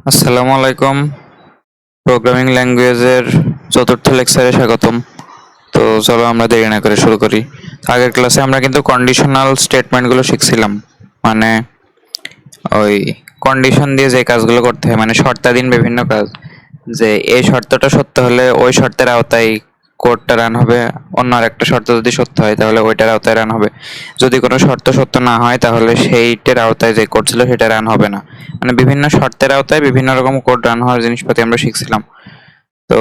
আসসালামু আলাইকুম। প্রোগ্রামিং ল্যাঙ্গুয়েজের চতুর্থ লেকচারে স্বাগতম। তো চলো আমরা দেরি না করে শুরু করি। আগের ক্লাসে আমরা কিন্তু কন্ডিশনাল স্টেটমেন্টগুলো শিখছিলাম, মানে ওই কন্ডিশন দিয়ে যে কাজগুলো করতে হয়, মানে শর্তাধীন বিভিন্ন কাজ, যে এই শর্তটা সত্য হলে ওই শর্তের আওতায় কোডটা রান হবে, অন্য আরেকটা শর্ত যদি সত্য হয় তাহলে ওইটার আওতায় রান হবে। যদি কোনো শর্ত সত্য না হয় তাহলে সেইটার আওতায় যে কোড ছিল সেটা রান হবে না। মানে বিভিন্ন শর্তের আওতায় বিভিন্ন রকম কোড রান হওয়ার জিনিসপাতি আমরা শিখছিলাম। তো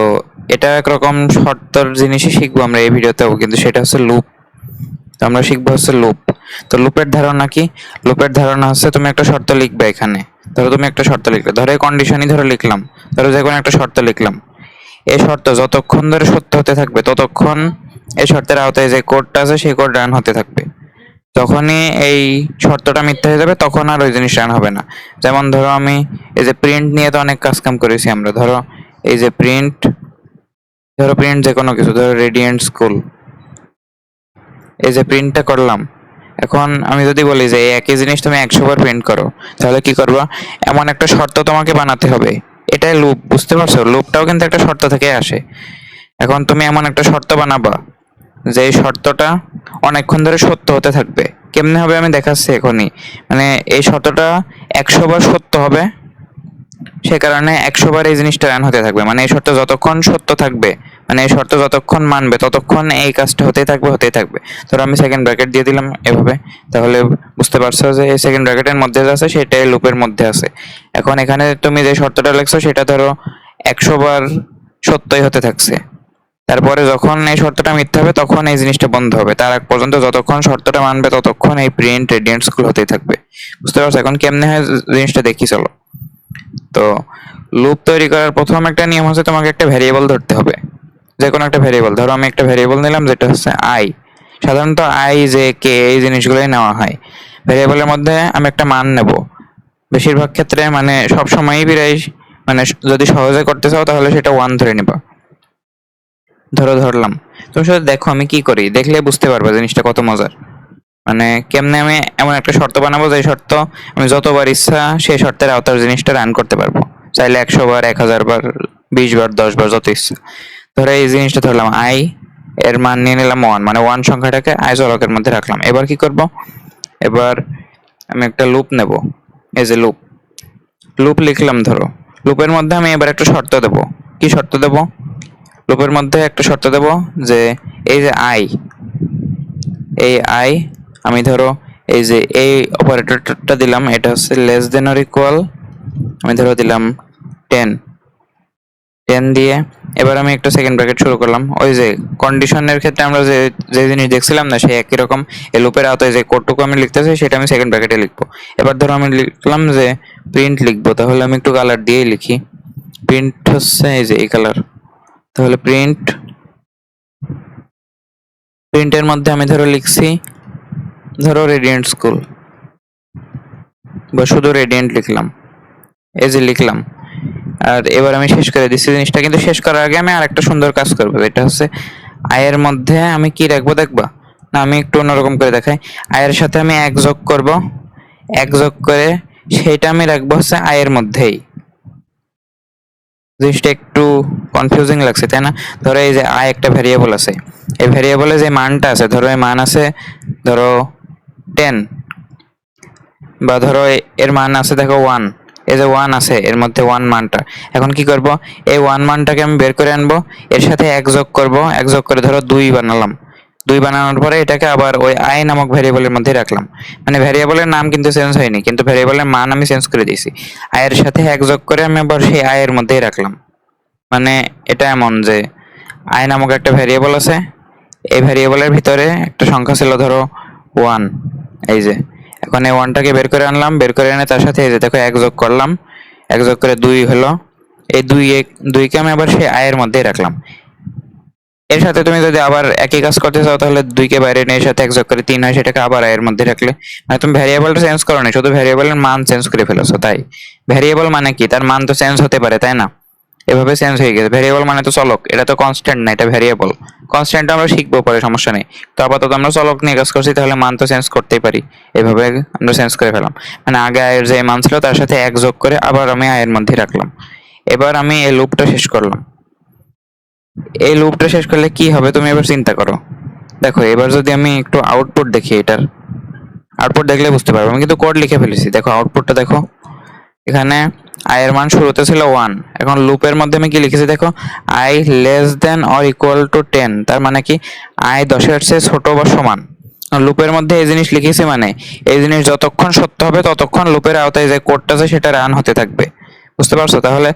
এটা একরকম শর্তর জিনিসই শিখবো আমরা এই ভিডিওতেও, কিন্তু সেটা হচ্ছে লুপ। তো আমরা শিখবো হচ্ছে লুপ। তো লুপের ধারণা কি? লুপের ধারণা হচ্ছে তুমি একটা শর্ত লিখবে এখানে। ধরো তুমি একটা শর্ত লিখলে, ধরো এই কন্ডিশনই ধরো লিখলাম, ধরো যে কোনো একটা শর্ত লিখলাম। এই শর্ত যতক্ষণ ধরে সত্য হতে থাকবে ততক্ষণ এই শর্তের আওতায় যে কোডটা আছে সেই কোড রান হতে থাকবে। যখনই এই শর্তটা মিথ্যা হয়ে যাবে তখন আর ওই জিনিস রান হবে না। যেমন ধরো আমি এই যে প্রিন্ট নিয়ে তো অনেক কাজ কাম করেছি আমরা। ধরো এই যে প্রিন্ট, ধরো প্রিন্ট যে কোনো কিছু, ধরো রেডিয়েন্ট স্কুল, এই যে প্রিন্টটা করলাম। এখন আমি যদি বলি যে এই একই জিনিস তুমি 100 বার প্রিন্ট করো, তাহলে কি করবা? এমন একটা শর্ত তোমাকে বানাতে হবে। এটাই লুপ, বুঝতে পারছো? লুপটাও কিন্তু একটা শর্ত থেকে আসে। এখন তুমি এমন একটা শর্ত বানাবা যে এই শর্তটা অনেকক্ষণ ধরে সত্য হতে থাকবে। কেমনে হবে আমি দেখাচ্ছি এখনই। মানে এই শর্তটা 100 বার সত্য হবে, সে কারণে 100 বার এই জিনিসটা রান হতে থাকবে। মানে এই শর্ত যতক্ষণ সত্য থাকবে, মানে এই শর্ত যতক্ষণ মানবে ততক্ষণ এই কাজটা হতেই থাকবে হতেই থাকবে। ধরো আমি সেকেন্ড ব্র্যাকেট দিয়ে দিলাম এভাবে, তাহলে বুঝতে পারছো যে এই সেকেন্ড ব্র্যাকেটের মধ্যে যা আছে সেটাই লুপের মধ্যে আছে। এখন এখানে তুমি যে শর্তটা লিখছো সেটা ধরো 100 বার সত্যই হতে থাকছে। তারপরে যখন এই শর্তটা মিথ্যা হবে তখন এই জিনিসটা বন্ধ হবে। তার আগ পর্যন্ত যতক্ষণ শর্তটা মানবে ততক্ষণ এই প্রিন্ট রেডিয়েন্ট স্কুল হতেই থাকবে। বুঝতে পারছো? এখন কেমনে হয় জিনিসটা দেখি চলো। তো লুপ তৈরি করার প্রথম একটা নিয়ম হচ্ছে তোমাকে একটা ভ্যারিয়েবল ধরতে হবে। যে কোনো একটা ভ্যারিয়েবল, ধরো আমি একটা ভ্যারিয়েবল নিলাম যেটা হচ্ছে আই। সাধারণত আই, জে, কে এই জিনিসগুলোই নেওয়া হয়। ভ্যারিয়েবলের মধ্যে আমি একটা মান নেব। বেশিরভাগ ক্ষেত্রে মানে সব সময়ই প্রায়, মানে যদি সহজে করতে চাও তাহলে সেটা 1 ধরে নিবা। ধরো ধরলাম। তুমি শুধু দেখো আমি কি করি, দেখলে বুঝতে পারবে জিনিসটা কত মজার। মানে কেমনে আমি এমন একটা শর্ত বানাবো যে শর্ত আমি যতবার ইচ্ছা সেই শর্তের আওতার জিনিসটা রান করতে পারবো। চাইলে 100 বার, 1000 বার, 20 বার, 10 বার, যত ইচ্ছা। ধরো এই জিনিসটা ধরলাম আই, এর মান নিয়ে নিলাম 1, মানে 1 সংখ্যাটাকে আই চলকের মধ্যে রাখলাম। এবার কি করব? এবার আমি একটা লুপ নেব। এই যে লুপ, লুপ লিখলাম ধরো। লুপের মধ্যে আমি এবার একটা শর্ত দেব। কি শর্ত দেব? লুপের মধ্যে একটা শর্ত দেব যে এই যে আই, এই আই আমি ধরো এই যে এই অপারেটরটা দিলাম, এটা হচ্ছে লেস দেন অর ইকুয়াল, আমি ধরো দিলাম 10। 10 দিয়ে এবার আমি একটা সেকেন্ড ব্র্যাকেট শুরু করলাম। ওই যে কন্ডিশনের ক্ষেত্রে আমরা যে যে জিনিস দেখছিলাম না, সেই একই রকম এই লুপের আওতায় যে কোডটুকু আমি লিখতেছি সেটা আমি সেকেন্ড ব্র্যাকেটে লিখবো। এবার ধরো আমি লিখলাম যে প্রিন্ট লিখবো, তাহলে আমি একটু কালার দিয়েই লিখি। প্রিন্ট হচ্ছে এই যে এই কালার। তাহলে প্রিন্ট, প্রিন্টের মধ্যে আমি ধরো লিখছি ধরো রেডিয়েন্ট স্কুল, বা শুধু রেডিয়েন্ট লিখলাম। এই যে লিখলাম। আর এবার আমি শেষ করে দিচ্ছি জিনিসটা, কিন্তু শেষ করার আগে আমি আর একটা সুন্দর কাজ করবো। এটা হচ্ছে আয়ের মধ্যে আমি কি রাখবো দেখবা? না, আমি একটু অন্যরকম করে দেখাই। আয়ের সাথে আমি এক যোগ করব, এক যোগ করে সেটা আমি রাখবো হচ্ছে আয়ের মধ্যেই। জিনিসটা একটু কনফিউজিং লাগছে তাই না? ধরো এই যে আয় একটা ভ্যারিয়েবল আছে, এই ভ্যারিয়েবলে যে মানটা আছে, ধরো এই মান আছে ধরো 10, বা ধরো এর মান আছে দেখো 1। এই যে 1 আছে এর মধ্যে 1 মানটা। এখন কি করব? এই 1 মানটাকে আমি বের করে আনবো, এর সাথে এক যোগ করব, এক যোগ করে ধরো 2 বানালাম। 2 বানানোর পরে এটাকে আবার ওই আই নামক ভ্যারিয়েবলের মধ্যে রাখলাম। মানে ভ্যারিয়েবলের নাম কিন্তু চেঞ্জ হয়নি, কিন্তু ভ্যারিয়েবলের মান আমি চেঞ্জ করে দিয়েছি। আয়ের সাথে এক যোগ করে আমি আবার সেই আয়ের মধ্যেই রাখলাম। মানে এটা এমন যে আই নামক একটা ভ্যারিয়েবল আছে, এই ভ্যারিয়েবলের ভিতরে একটা সংখ্যা ছিল ধরো 1। এই যে এখন এই 1টাকে বের করে আনলাম, বের করে এনে তার সাথে এই যে দেখো এক যোগ করলাম, এক যোগ করে 2 হলো। এই 2কে আমি আবার সেই আয়ের মধ্যেই রাখলাম। এর সাথে তুমি যদি আবার একই কাজ করতে চাও তাহলে 2কে বাইরে নিয়ে এর সাথে এক যোগ করে 3 হয়, সেটাকে আবার আয়ের মধ্যে রাখলে, মানে তুমি ভ্যারিয়েবলটা চেঞ্জ করো না, শুধু ভ্যারিয়েবলের মান চেঞ্জ করে ফেলেছো। তাই ভ্যারিয়েবল মানে কি? তার মান তো চেঞ্জ হতে পারে তাই না? এভাবে চেঞ্জ হয়ে গেছে। ভেরিয়েবল মানে তো চলক, এটা তো কনস্ট্যান্ট না, এটা ভেরিয়েবল। কনস্ট্যান্ট আমরা শিখবো পরে, সমস্যা নেই। তো আপাতত আমরা চলক নিয়ে কাজ করছি, তাহলে মান তো চেঞ্জ করতেই পারি। এভাবে আমরা চেঞ্জ করে ফেলাম, মানে আগে আয়ের যে মান ছিল তার সাথে এক যোগ করে আবার আমি আয়ের মধ্যে রাখলাম। এবার আমি এই লুপটা শেষ করলাম। এই লুপটা শেষ করলে কি হবে তুমি এবার চিন্তা করো। দেখো এবার যদি আমি একটু আউটপুট দেখি, এটার আউটপুট দেখলে বুঝতে পারবো। আমি কিন্তু কোড লিখে ফেলেছি, দেখো আউটপুটটা দেখো। এখানে আয়ের মান শুরুতে ছিল 1, এখন লুপের মধ্যে আমি কি লিখেছি দেখো, I less than or equal to 10, তার মানে কি আয় 10-এর চেয়ে ছোট বা সমান। লুপের মধ্যে এই জিনিস লিখেছি, মানে এই জিনিস যতক্ষণ সত্য হবে ততক্ষণ লুপের আওতায় যে কোডটা আছে সেটা রান হতে থাকবে। বুঝতে পারছো? তাহলে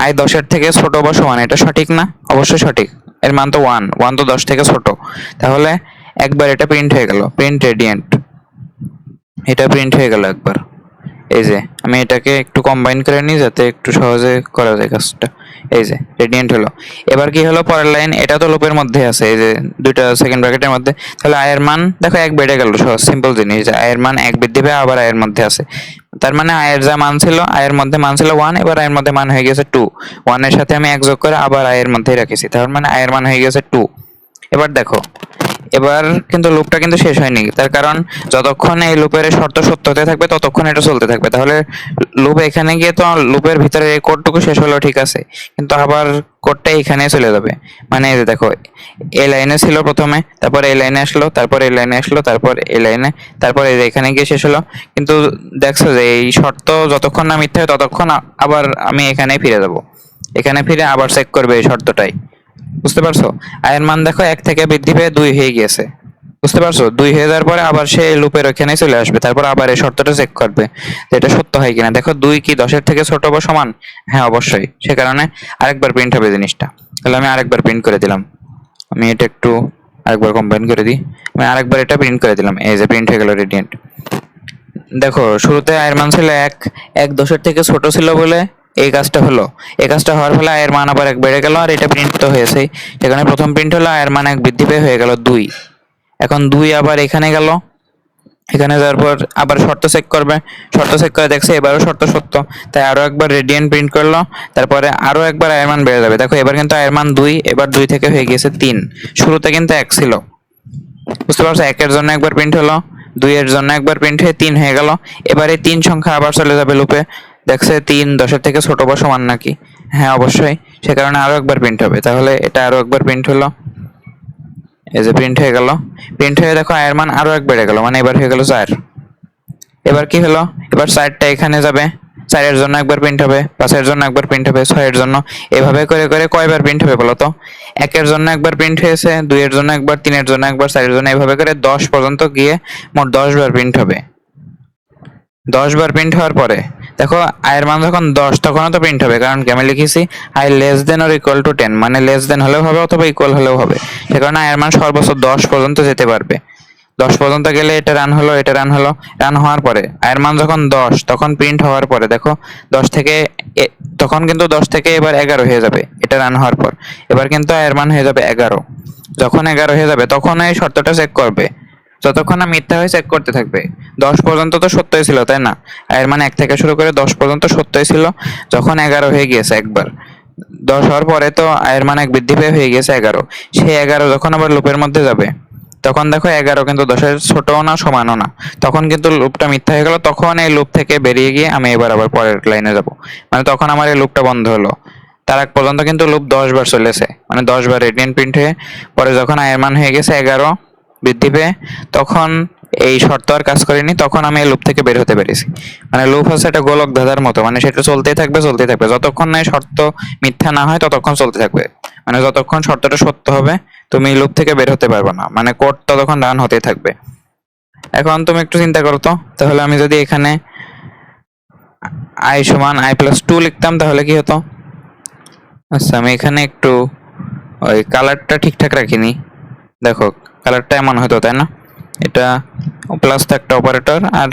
আয় 10-এর থেকে ছোট বা সমান, এটা সঠিক না? অবশ্যই সঠিক। এর মান তো 1, 1 তো 10 থেকে ছোট। তাহলে একবার এটা প্রিন্ট হয়ে গেল, প্রিন্ট রেডিয়েন্ট, এটা প্রিন্ট হয়ে গেল একবার। এই যে আমি এটাকে একটু কম্বাইন করে নিই যাতে একটু সহজে করা যায় কাজটা। এই যে রেডিয়েন্ট হলো। এবার কি হলো পরের লাইন, এটা তো লুপের মধ্যে আছে, এই যে দুইটা সেকেন্ড ব্র্যাকেটের মধ্যে। তাহলে আয়ের মান দেখো 1 বেড়ে গেল, সহজ সিম্পল জিনিস, যে আয়ের মান 1 বৃদ্ধি পেয়ে আবার আয়ের মধ্যে আছে। তার মানে আয়ের যা মান ছিল, আয়ের মধ্যে মান ছিল 1, এবার আয়ের মধ্যে মান হয়ে গেছে 2। 1 এর সাথে আমি 1 যোগ করে আবার আয়ের মধ্যেই রেখেছি, তার মানে আয়ের মান হয়ে গেছে 2। এবার দেখো, এবার কিন্তু লুপটা কিন্তু শেষ হয়নি, তার কারণ যতক্ষণ এই লুপের শর্ত সত্য হতে থাকবে ততক্ষণ এটা চলতে থাকবে। তাহলে লুপ এখানে গিয়ে তো লুপের ভিতরে এই কোডটুকু শেষ হলো, ঠিক আছে, কিন্তু আবার কোডটা এখানে চলে যাবে। মানে এই যে দেখো, এই লাইনে ছিল প্রথমে, তারপর এই লাইনে আসলো, তারপর এই লাইনে আসলো, তারপর এই লাইনে, তারপর এই যে এখানে গিয়ে শেষ হলো। কিন্তু দেখছো যে এই শর্ত যতক্ষণ না মিথ্যা হয় ততক্ষণ আবার আমি এখানেই ফিরে যাব। এখানে ফিরে আবার চেক করবে এই শর্তটাই। বুঝতে পারছো? আয়ের মান দেখো 1 থেকে বৃদ্ধি পেয়ে 2 হয়ে গিয়েছে। বুঝতে পারছো? 2 হয়ে যাওয়ার পরে আবার সে লুপের ওখানে চলে আসবে, তারপর আবার এই শর্তটা চেক করবে যে এটা সত্য হয় কিনা। দেখো 2 কি 10-এর থেকে ছোট বা সমান? হ্যাঁ অবশ্যই, সে কারণে আরেকবার প্রিন্ট হবে জিনিসটা। তাহলে আমি আরেকবার প্রিন্ট করে দিলাম। আমি এটা একটু আরেকবার কম্বাইন করে দিই। আমি আরেকবার এটা প্রিন্ট করে দিলাম, এই যে প্রিন্ট হয়ে গেল রেডিয়েন্ট। দেখো শুরুতে আয়ের মান ছিল 1, 1 10-এর থেকে ছোট ছিল বলে এই কাজটা হলো। এই কাজটা হওয়ার ফলে আয়ের মান আবার 1 বেড়ে গেল, আর এটা প্রিন্ট তো হয়েছেই। এখানে প্রথম প্রিন্ট হলো আয়ের মান 1 বৃদ্ধি পেয়ে হয়ে গেল 2। এখন 2 আবার এখানে গেল, এখানে যাওয়ার পর আবার শর্ত চেক করবে, শর্ত চেক করে দেখছে এবারও শর্ত সত্য, তাই আরো একবার রেডিয়েন্ট প্রিন্ট করলো। তারপরে আরো একবার আয়ের মান বেড়ে যাবে। দেখো এবার কিন্তু আয়ের মান 2, এবার 2 থেকে হয়ে গিয়েছে 3। শুরুতে কিন্তু 1 ছিল। বুঝতে পারছো? 1 এর জন্য একবার প্রিন্ট হলো, 2 এর জন্য একবার প্রিন্ট হয়ে 3 হয়ে গেল। এবার এই 3 সংখ্যা আবার চলে যাবে লুপে, দেখছে 3 10-এর থেকে ছোট বা সমান নাকি। হ্যাঁ অবশ্যই, সে কারণে আরো একবার প্রিন্ট হবে। তাহলে এটা আরো একবার প্রিন্ট হলো, এই যে প্রিন্ট হয়ে গেল। প্রিন্ট হয়ে দেখো আয়ের মান আরো 1 বেড়ে গেল, মানে এবার হয়ে গেল 4। এবার কি হলো, এবার 4টা এখানে যাবে, 4 এর জন্য একবার প্রিন্ট হবে, 5 এর জন্য একবার প্রিন্ট হবে, 6 এর জন্য। এভাবে করে করে কয়বার প্রিন্ট হবে বলো তো? 1 এর জন্য একবার প্রিন্ট হয়েছে, 2 এর জন্য একবার, 3 এর জন্য একবার, 4 এর জন্য, এভাবে করে 10 পর্যন্ত গিয়ে মোট 10 বার প্রিন্ট হবে। 10 বার প্রিন্ট হওয়ার পরে দেখো আয়ের মান যখন 10 তখনও তো প্রিন্ট হবে, কারণ কি আমি লিখেছি I less than or equal to 10, মানে লেস দেন হলেও হবে অথবা ইকুয়াল হলেও হবে। সে কারণে আয়ের মান সর্বোচ্চ 10 পর্যন্ত যেতে পারবে। 10 পর্যন্ত গেলে এটা রান হলো, এটা রান হলো। রান হওয়ার পরে আয়ের মান যখন 10 তখন প্রিন্ট হওয়ার পরে দেখো 10 থেকে তখন কিন্তু 10 থেকে এবার 11 হয়ে যাবে এটা রান হওয়ার পর। এবার কিন্তু আয়ের মান হয়ে যাবে 11। যখন 11 হয়ে যাবে তখন এই শর্তটা চেক করবে, যতক্ষণ না মিথ্যা হয়ে চেক করতে থাকবে। 10 পর্যন্ত তো সত্যই ছিল তাই না? এর মানে 1 থেকে শুরু করে 10 পর্যন্ত সত্যই ছিল। যখন 11 হয়ে গিয়েছে একবার, 10 হওয়ার পরে তো আয়ের মান 1 বৃদ্ধি পেয়ে হয়ে গেছে 11। সেই 11 যখন আবার লুপের মধ্যে যাবে তখন দেখো 11 কিন্তু 10-এর ছোটও না সমানও না, তখন কিন্তু লুপটা মিথ্যা হয়ে গেল। তখন এই লুপ থেকে বেরিয়ে গিয়ে আমি এবার আবার পরের লাইনে যাব, মানে তখন আমার এই লুপটা বন্ধ হলো। তার আগ পর্যন্ত কিন্তু লুপ 10 বার চলেছে, মানে 10 বার রেডিয়েন্ট প্রিন্ট হয়ে পরে যখন আয়ের মান হয়ে গেছে 11 বৃদ্ধি পেয়ে, তখন এই শর্ত আর কাজ করেনি, তখন আমি এই লুপ থেকে বের হতে পেরেছি। মানে লুপ হচ্ছে একটা গোলক ধাঁধার মতো, মানে সেটা চলতেই থাকবে চলতেই থাকবে, যতক্ষণ না এই শর্ত মিথ্যা না হয় ততক্ষণ চলতে থাকবে। মানে যতক্ষণ শর্তটা সত্য হবে তুমি লুপ থেকে বের হতে পারবে না, মানে কোড ততক্ষণ রান হতেই থাকবে। এখন তুমি একটু চিন্তা করো তো, তাহলে আমি যদি এখানে i সমান i প্লাস 2 লিখতাম তাহলে কি হতো? আচ্ছা আমি এখানে একটু ওই কালারটা ঠিকঠাক রাখিনি, দেখো কালারটা এমন হতো তাই না? এটা প্লাস তো একটা অপারেটর আর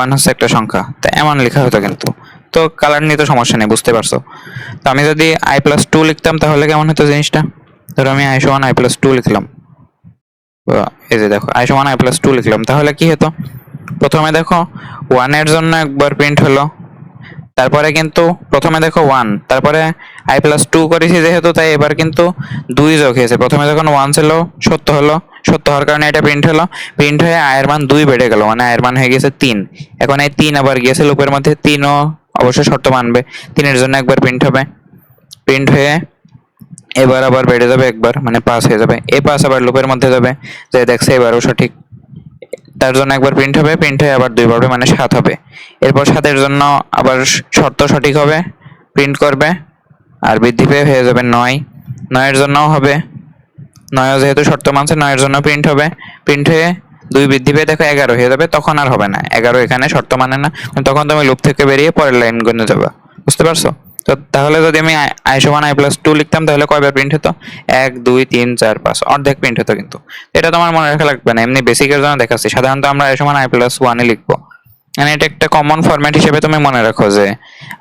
1 হচ্ছে একটা সংখ্যা, তা এমন লেখা হতো কিন্তু। তো কালার নিয়ে তো সমস্যা নেই, বুঝতে পারছো? তো আমি যদি i প্লাস 2 লিখতাম তাহলে কেমন হতো জিনিসটা? ধরো আমি i সমান i প্লাস 2 লিখলাম, এই যে দেখো i সমান i প্লাস 2 লিখলাম, তাহলে কি হতো? প্রথমে দেখো 1 এর জন্য একবার প্রিন্ট হলো, তারপরে কিন্তু প্রথমে দেখো 1, তারপরে i+2 করেছি যেহেতু, তাই এবার কিন্তু 2 যোগ হয়েছে। প্রথমে যখন 1 ছিল সত্য হলো, সত্য হওয়ার কারণে এটা প্রিন্ট হলো, প্রিন্ট হয়ে i এর মান 2 বেড়ে গেল, মানে i এর মান হয়ে গেছে 3। এখন এই 3 আবার গিয়েছে লুপের মধ্যে, 3ও অবশ্যই শর্ত মানবে, 3 এর জন্য একবার প্রিন্ট হবে, প্রিন্ট হয়ে এবার আবার বেড়ে যাবে একবার, মানে 5 হয়ে যাবে। এই 5 আবার লুপের মধ্যে যাবে, যে দেখছে এবারও সঠিক, তার জন্য একবার প্রিন্ট হবে, প্রিন্ট হয়ে আবার 2 বাড়বে, মানে 7 হবে। এরপর 7 এর জন্য আবার শর্ত সঠিক হবে, প্রিন্ট করবে, আর বৃদ্ধি পেয়ে হয়ে যাবে 9। 9 এর জন্যও হবে, 9ও যেহেতু শর্ত মানছে 9 এর জন্য প্রিন্ট হবে, প্রিন্ট হয়ে 2 বৃদ্ধি পেয়ে দেখো 11 হয়ে যাবে। তখন আর হবে না, 11 এখানে শর্ত মানে না, তখন তুমি লুপ থেকে বেরিয়ে পরের লাইন গুনে যাবে। বুঝতে পারছো? তো তাহলে যদি আমি i সমান i+2 লিখতাম তাহলে কয়বার প্রিন্ট হতো? 1 2 3 4 5, অর্ধেক প্রিন্ট হতো। কিন্তু এটা তোমার মনে রাখা লাগবে না, এমনি বেসিকের জন্য দেখাচ্ছি। সাধারণত আমরা i সমান i+1 এ লিখবো, মানে এটা একটা কমন ফরম্যাট হিসেবে তুমি মনে রাখো যে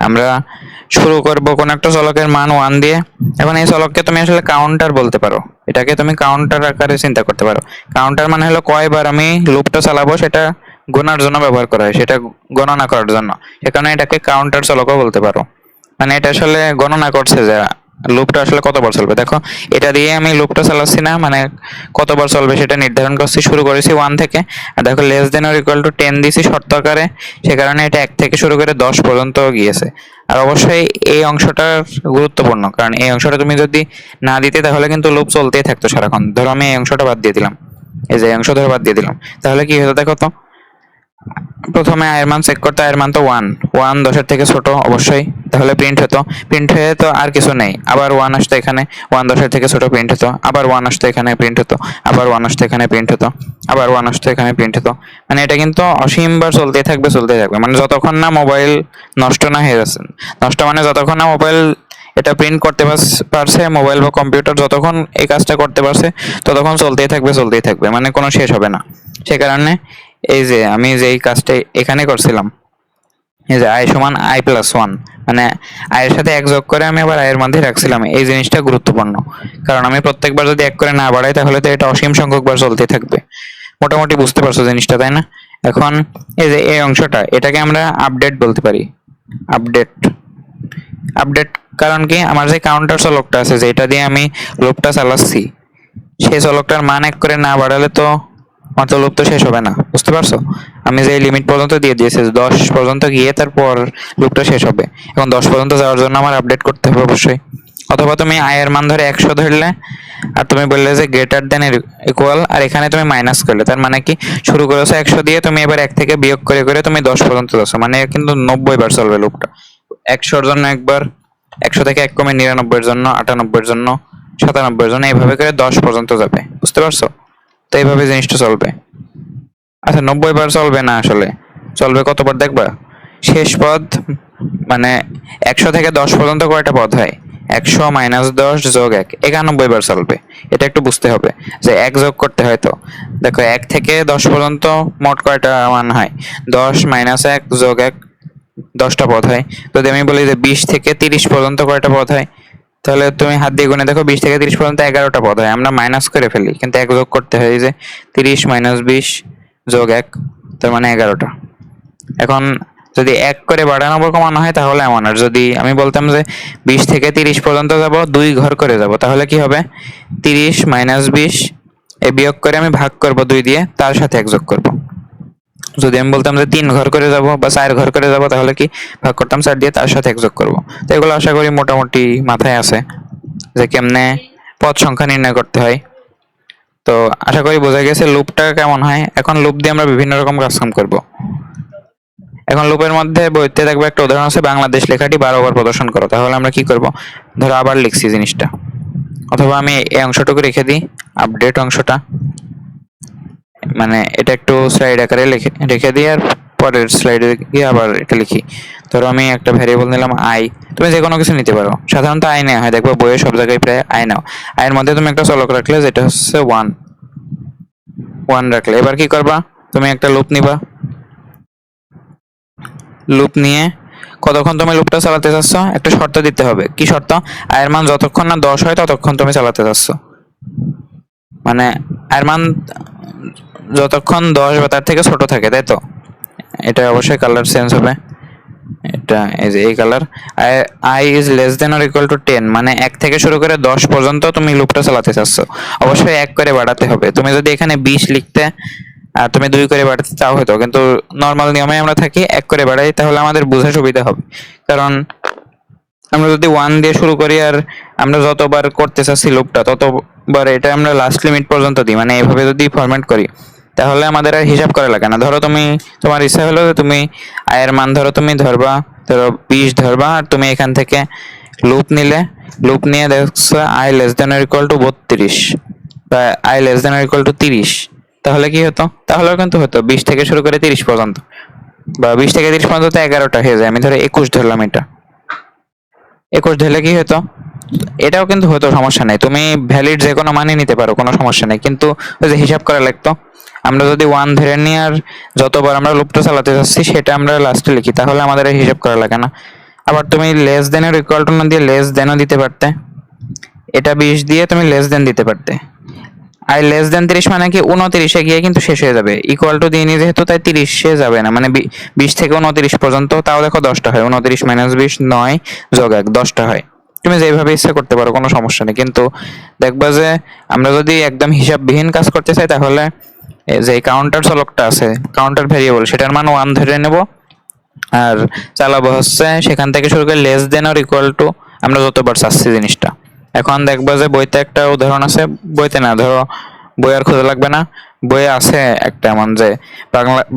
আমরা শুরু করব কোন একটা চলকের মান 1 দিয়ে। এখন এই চলককে তুমি আসলে কাউন্টার বলতে পারো, এটাকে তুমি কাউন্টার আকারে চিন্তা করতে পারো। কাউন্টার মানে হলো কয়বার আমি লুপটা চালাবো সেটা গোনার জন্য ব্যবহার করা হয়, সেটা গণনা করার জন্য, সেখানে এটাকে কাউন্টার চলকও বলতে পারো। মানে এটা আসলে গণনা করছে যে লুপটা আসলে কতবার চলবে। দেখো এটা দিয়ে আমি লুপটা চালাচ্ছি না, মানে কতবার চলবে সেটা নির্ধারণ করছি, শুরু করেছি 1 থেকে, আর দেখো less than or equal to 10 দিছি শর্ত আকারে, সে কারণে এটা 1 থেকে শুরু করে 10 পর্যন্ত গিয়েছে। আর অবশ্যই এই অংশটা গুরুত্বপূর্ণ, কারণ এই অংশটা তুমি যদি না দিতে তাহলে কিন্তু লুপ চলতেই থাকতো সারাক্ষণ। ধরো আমি এই অংশটা বাদ দিয়ে দিলাম, এই যে অংশ ধরে বাদ দিয়ে দিলাম, তাহলে কি হতো দেখো তো। প্রথমে আয়ের মান চেক করতে, আয়ের মান তো 1, 10 এর থেকে ছোট অবশ্যই, তাহলে প্রিন্ট হতো, প্রিন্ট হয়ে তো আর কিছু নেই, আবার 1 আসতো এখানে, 1 10 এর থেকে ছোট, প্রিন্ট হতো, আবার 1 আসতো এখানে, প্রিন্ট হতো, আবার 1 আসতো এখানে, প্রিন্ট হতো, আবার 1 আসতো এখানে, প্রিন্ট হতো। মানে এটা কিন্তু অসীমবার চলতেই থাকবে, চলতেই থাকবে, মানে যতক্ষণ না মোবাইল নষ্ট না হয়ে যাচ্ছে। নষ্ট মানে যতক্ষণ না মোবাইল এটা প্রিন্ট করতে পারছে, মোবাইল বা কম্পিউটার যতক্ষণ এই কাজটা করতে পারছে ততক্ষণ চলতেই থাকবে, চলতেই থাকবে, মানে কোনো শেষ হবে না। সে কারণে এই যে আমি যে এই কাজটা এখানে করছিলাম, এই যে i সমান i+1, মানে i এর সাথে 1 যোগ করে আমি আবার i এর মধ্যে রাখছিলাম, এই জিনিসটা গুরুত্বপূর্ণ। কারণ আমি প্রত্যেকবার যদি 1 করে না বাড়াই তাহলে তো এটা অসীম সংখ্যক বার চলতে থাকবে। মোটামুটি বুঝতে পারছো জিনিসটা, তাই না? এখন এই যে এই অংশটা, এটাকে আমরা আপডেট বলতে পারি, আপডেট। আপডেট কারণ কি, আমার যে কাউন্টার চলকটা আছে যেটা দিয়ে আমি লুপটা চালাচ্ছি, সেই চলকটার মান 1 করে না বাড়ালে তো আমার তো লুপ তো শেষ হবে না। বুঝতে পারছো? আমি যে লিমিট পর্যন্ত দিয়ে দিয়েছি 10 পর্যন্ত গিয়ে তারপর লুপটা শেষ হবে, এখন 10 পর্যন্ত যাওয়ার জন্য আমার আপডেট করতে হবে অবশ্যই। অথবা তুমি i এর মান ধরে 100 ধরলে, আর তুমি বললে যে গ্রেটার দেন ইকুয়াল, আর এখানে তুমি মাইনাস করলে, তার মানে কি শুরু করেছো 100 দিয়ে, তুমি এবার 1 থেকে বিয়োগ করে করে তুমি 10 পর্যন্ত যাচ্ছ, মানে কিন্তু 90 বার চলবে লুপটা। 100 এর জন্য একবার, 100 থেকে 1 কমে 99 এর জন্য, 98 এর জন্য, 97 এর জন্য, এইভাবে করে 10 পর্যন্ত যাবে। বুঝতে পারছো? তো এইভাবে জিনিসটা চলবে। আচ্ছা 90 বার চলবে না, আসলে চলবে কতবার দেখবা? শেষ পদ মানে 100 থেকে 10 পর্যন্ত কয়টা পদ হয়? 100 - 10 যোগ 1, 91 বার চলবে। এটা একটু বুঝতে হবে যে 1 যোগ করতে হয়। তো দেখো 1 থেকে 10 পর্যন্ত মোট কয়টা মান হয়? 10 - 1 যোগ 1, 10টা পদ হয়। যদি আমি বলি যে 20 থেকে 30 পর্যন্ত কয়টা পদ হয়, তাহলে তুমি হাত দিয়ে গুনে দেখো, 20 থেকে 30 পর্যন্ত 11টা পদ হয়। আমরা মাইনাস করে ফেলি, কিন্তু 1 যোগ করতে হয়, যে 30 - 20 যোগ 1, তার মানে 11টা। এখন যদি 1 করে বাড়ানো বা কমানো হয় তাহলে এমন, আর যদি আমি বলতাম যে 20 থেকে 30 পর্যন্ত যাব, 2 ঘর করে যাব, তাহলে কি হবে? 30 - 20 এ বিয়োগ করে আমি ভাগ করব 2 দিয়ে, তার সাথে 1 যোগ করব। যদি আমি বলতাম যে 3 ঘর করে যাব বা 4 ঘর করে যাব, তাহলে কি ভাগ করতাম 4 দিয়ে, তার সাথে 1 যোগ করব। তো এগুলো আশা করি মোটামুটি মাথায় আছে যে কেমনে পদ সংখ্যা নির্ণয় করতে হয়। তো আশা করি বোঝা গেছে লুপটা কেমন হয়। এখন লুপ দিয়ে আমরা বিভিন্ন রকম কাজকাম করব। এখন লুপের মধ্যে বইতে থাকবে একটা উদাহরণ আছে, বাংলাদেশ লেখাটি 12 বার প্রদর্শন করো। তাহলে আমরা কি করব? ধরো আবার লিখছি জিনিসটা, অথবা আমি এই অংশটুকু রেখে দিই, আপডেট অংশটা, মানে এটা একটু স্লাইড আকারে রেখে দিই, আর পরের স্লাইডে গিয়ে আবার এটা লিখি। ধরো আমি একটা ভ্যারিয়েবল নিলাম আই, তুমি যে কোনো কিছু নিতে পারো, সাধারণত আই নেওয়া হয়, দেখবো বইয়ে সব জায়গায় প্রায় আই নাও। আয়ের মধ্যে তুমি একটা চলক রাখলে যেটা হচ্ছে 1 রাখলে, এবার কি করবা? তুমি একটা লুপ নিবা, লুপ নিয়ে কতক্ষণ তুমি লুপটা চালাতে চাচ্ছ একটা শর্ত দিতে হবে। কি শর্ত? আয়ের মান যতক্ষণ না 10 হয় ততক্ষণ তুমি চালাতে চাচ্ছ, মানে আয়ের মান যতক্ষণ 10 বা তার থেকে ছোট থাকে, তাই তো? এটা অবশ্যই কালার চেঞ্জ হবে। এটা এই যে এই colour, I is less than or equal to 10, মানে 1 থেকে শুরু করে 10 পর্যন্ত তুমি লুপটা চালাতে চাচ্ছ, অবশ্যই 1 করে বাড়াতে হবে। তুমি যদি এখানে 20 লিখতে আর তুমি 2 করে বাড়াতে চাও হয়তো, কিন্তু নর্মাল নিয়মে আমরা থাকি 1 করে বাড়াই, তাহলে আমাদের বোঝা সুবিধা হবে। কারণ আমরা যদি 1 দিয়ে শুরু করি আর আমরা যতবার করতে চাচ্ছি লুপটা ততবার এটা আমরা লাস্ট লিমিট পর্যন্ত দিই, মানে এভাবে যদি ফরম্যাট করি তাহলে আমাদের আর হিসাব করা লাগে না। ধরো তুমি তোমার ইচ্ছা হলো যে তুমি আয়ের মান তুমি ধরবা, ধরো 20 ধরবা, আর তুমি এখান থেকে লুপ নিলে, লুপ নিয়ে দেখছো I less than or equal to 32 বা I less than or equal to 30, তাহলে কি হতো? তাহলেও কিন্তু হতো 20 থেকে শুরু করে 30 পর্যন্ত, বা 20 থেকে 30 পর্যন্ত 11টা হয়ে যায়। আমি ধরো 21 ধরলাম, এটা 21 ধরলে কি হতো? এটাও কিন্তু হতো, সমস্যা নেই, তুমি ভ্যালিড যে কোনো মানই নিতে পারো, কোনো সমস্যা নেই, কিন্তু ওই যে হিসাব করা লাগতো। আমরা যদি 1 ধরে নিই আর যতবার আমরা লুপটা চালাতে যাচ্ছি সেটা আমরা লাস্টে লিখি, তাহলে আমাদের আর হিসাব করা লাগে না। আবার তুমি লেস দেন এর ইকুয়াল টু না দিয়ে লেস দেনও দিতে পারতে, এটা 20 দিয়ে তুমি লেস দেন দিতে পারতে। আর লেস দেন 30 মানে কি 29 গিয়ে কিন্তু শেষ হয়ে যাবে, ইকুয়াল টু দিয়ে নি যেহেতু, তাই 30 যাবে না, মানে 20 থেকে 29 পর্যন্ত, তাও দেখো 10টা হয়, 29 মাইনাস 20 9 যোগ 1 10টা হয়। তুমি যেভাবে ইচ্ছা করতে পারো, কোনো সমস্যা নেই, কিন্তু দেখবা যে আমরা যদি একদম হিসাববিহীন কাজ করতে চাই তাহলে যে কাউন্টার চলকটা আছে, কাউন্টার ভেরিয়েবল, সেটার মান 1 ধরে নেব আর চালাবো হচ্ছে সেখান থেকে শুরু করে less than or equal to আমরা যতবার চাচ্ছি জিনিসটা। এখন দেখবা যে বইতে একটা উদাহরণ আছে, বইতে না, ধরো বই আর খোঁজা লাগবে না, বইয়ে আছে একটা এমন যে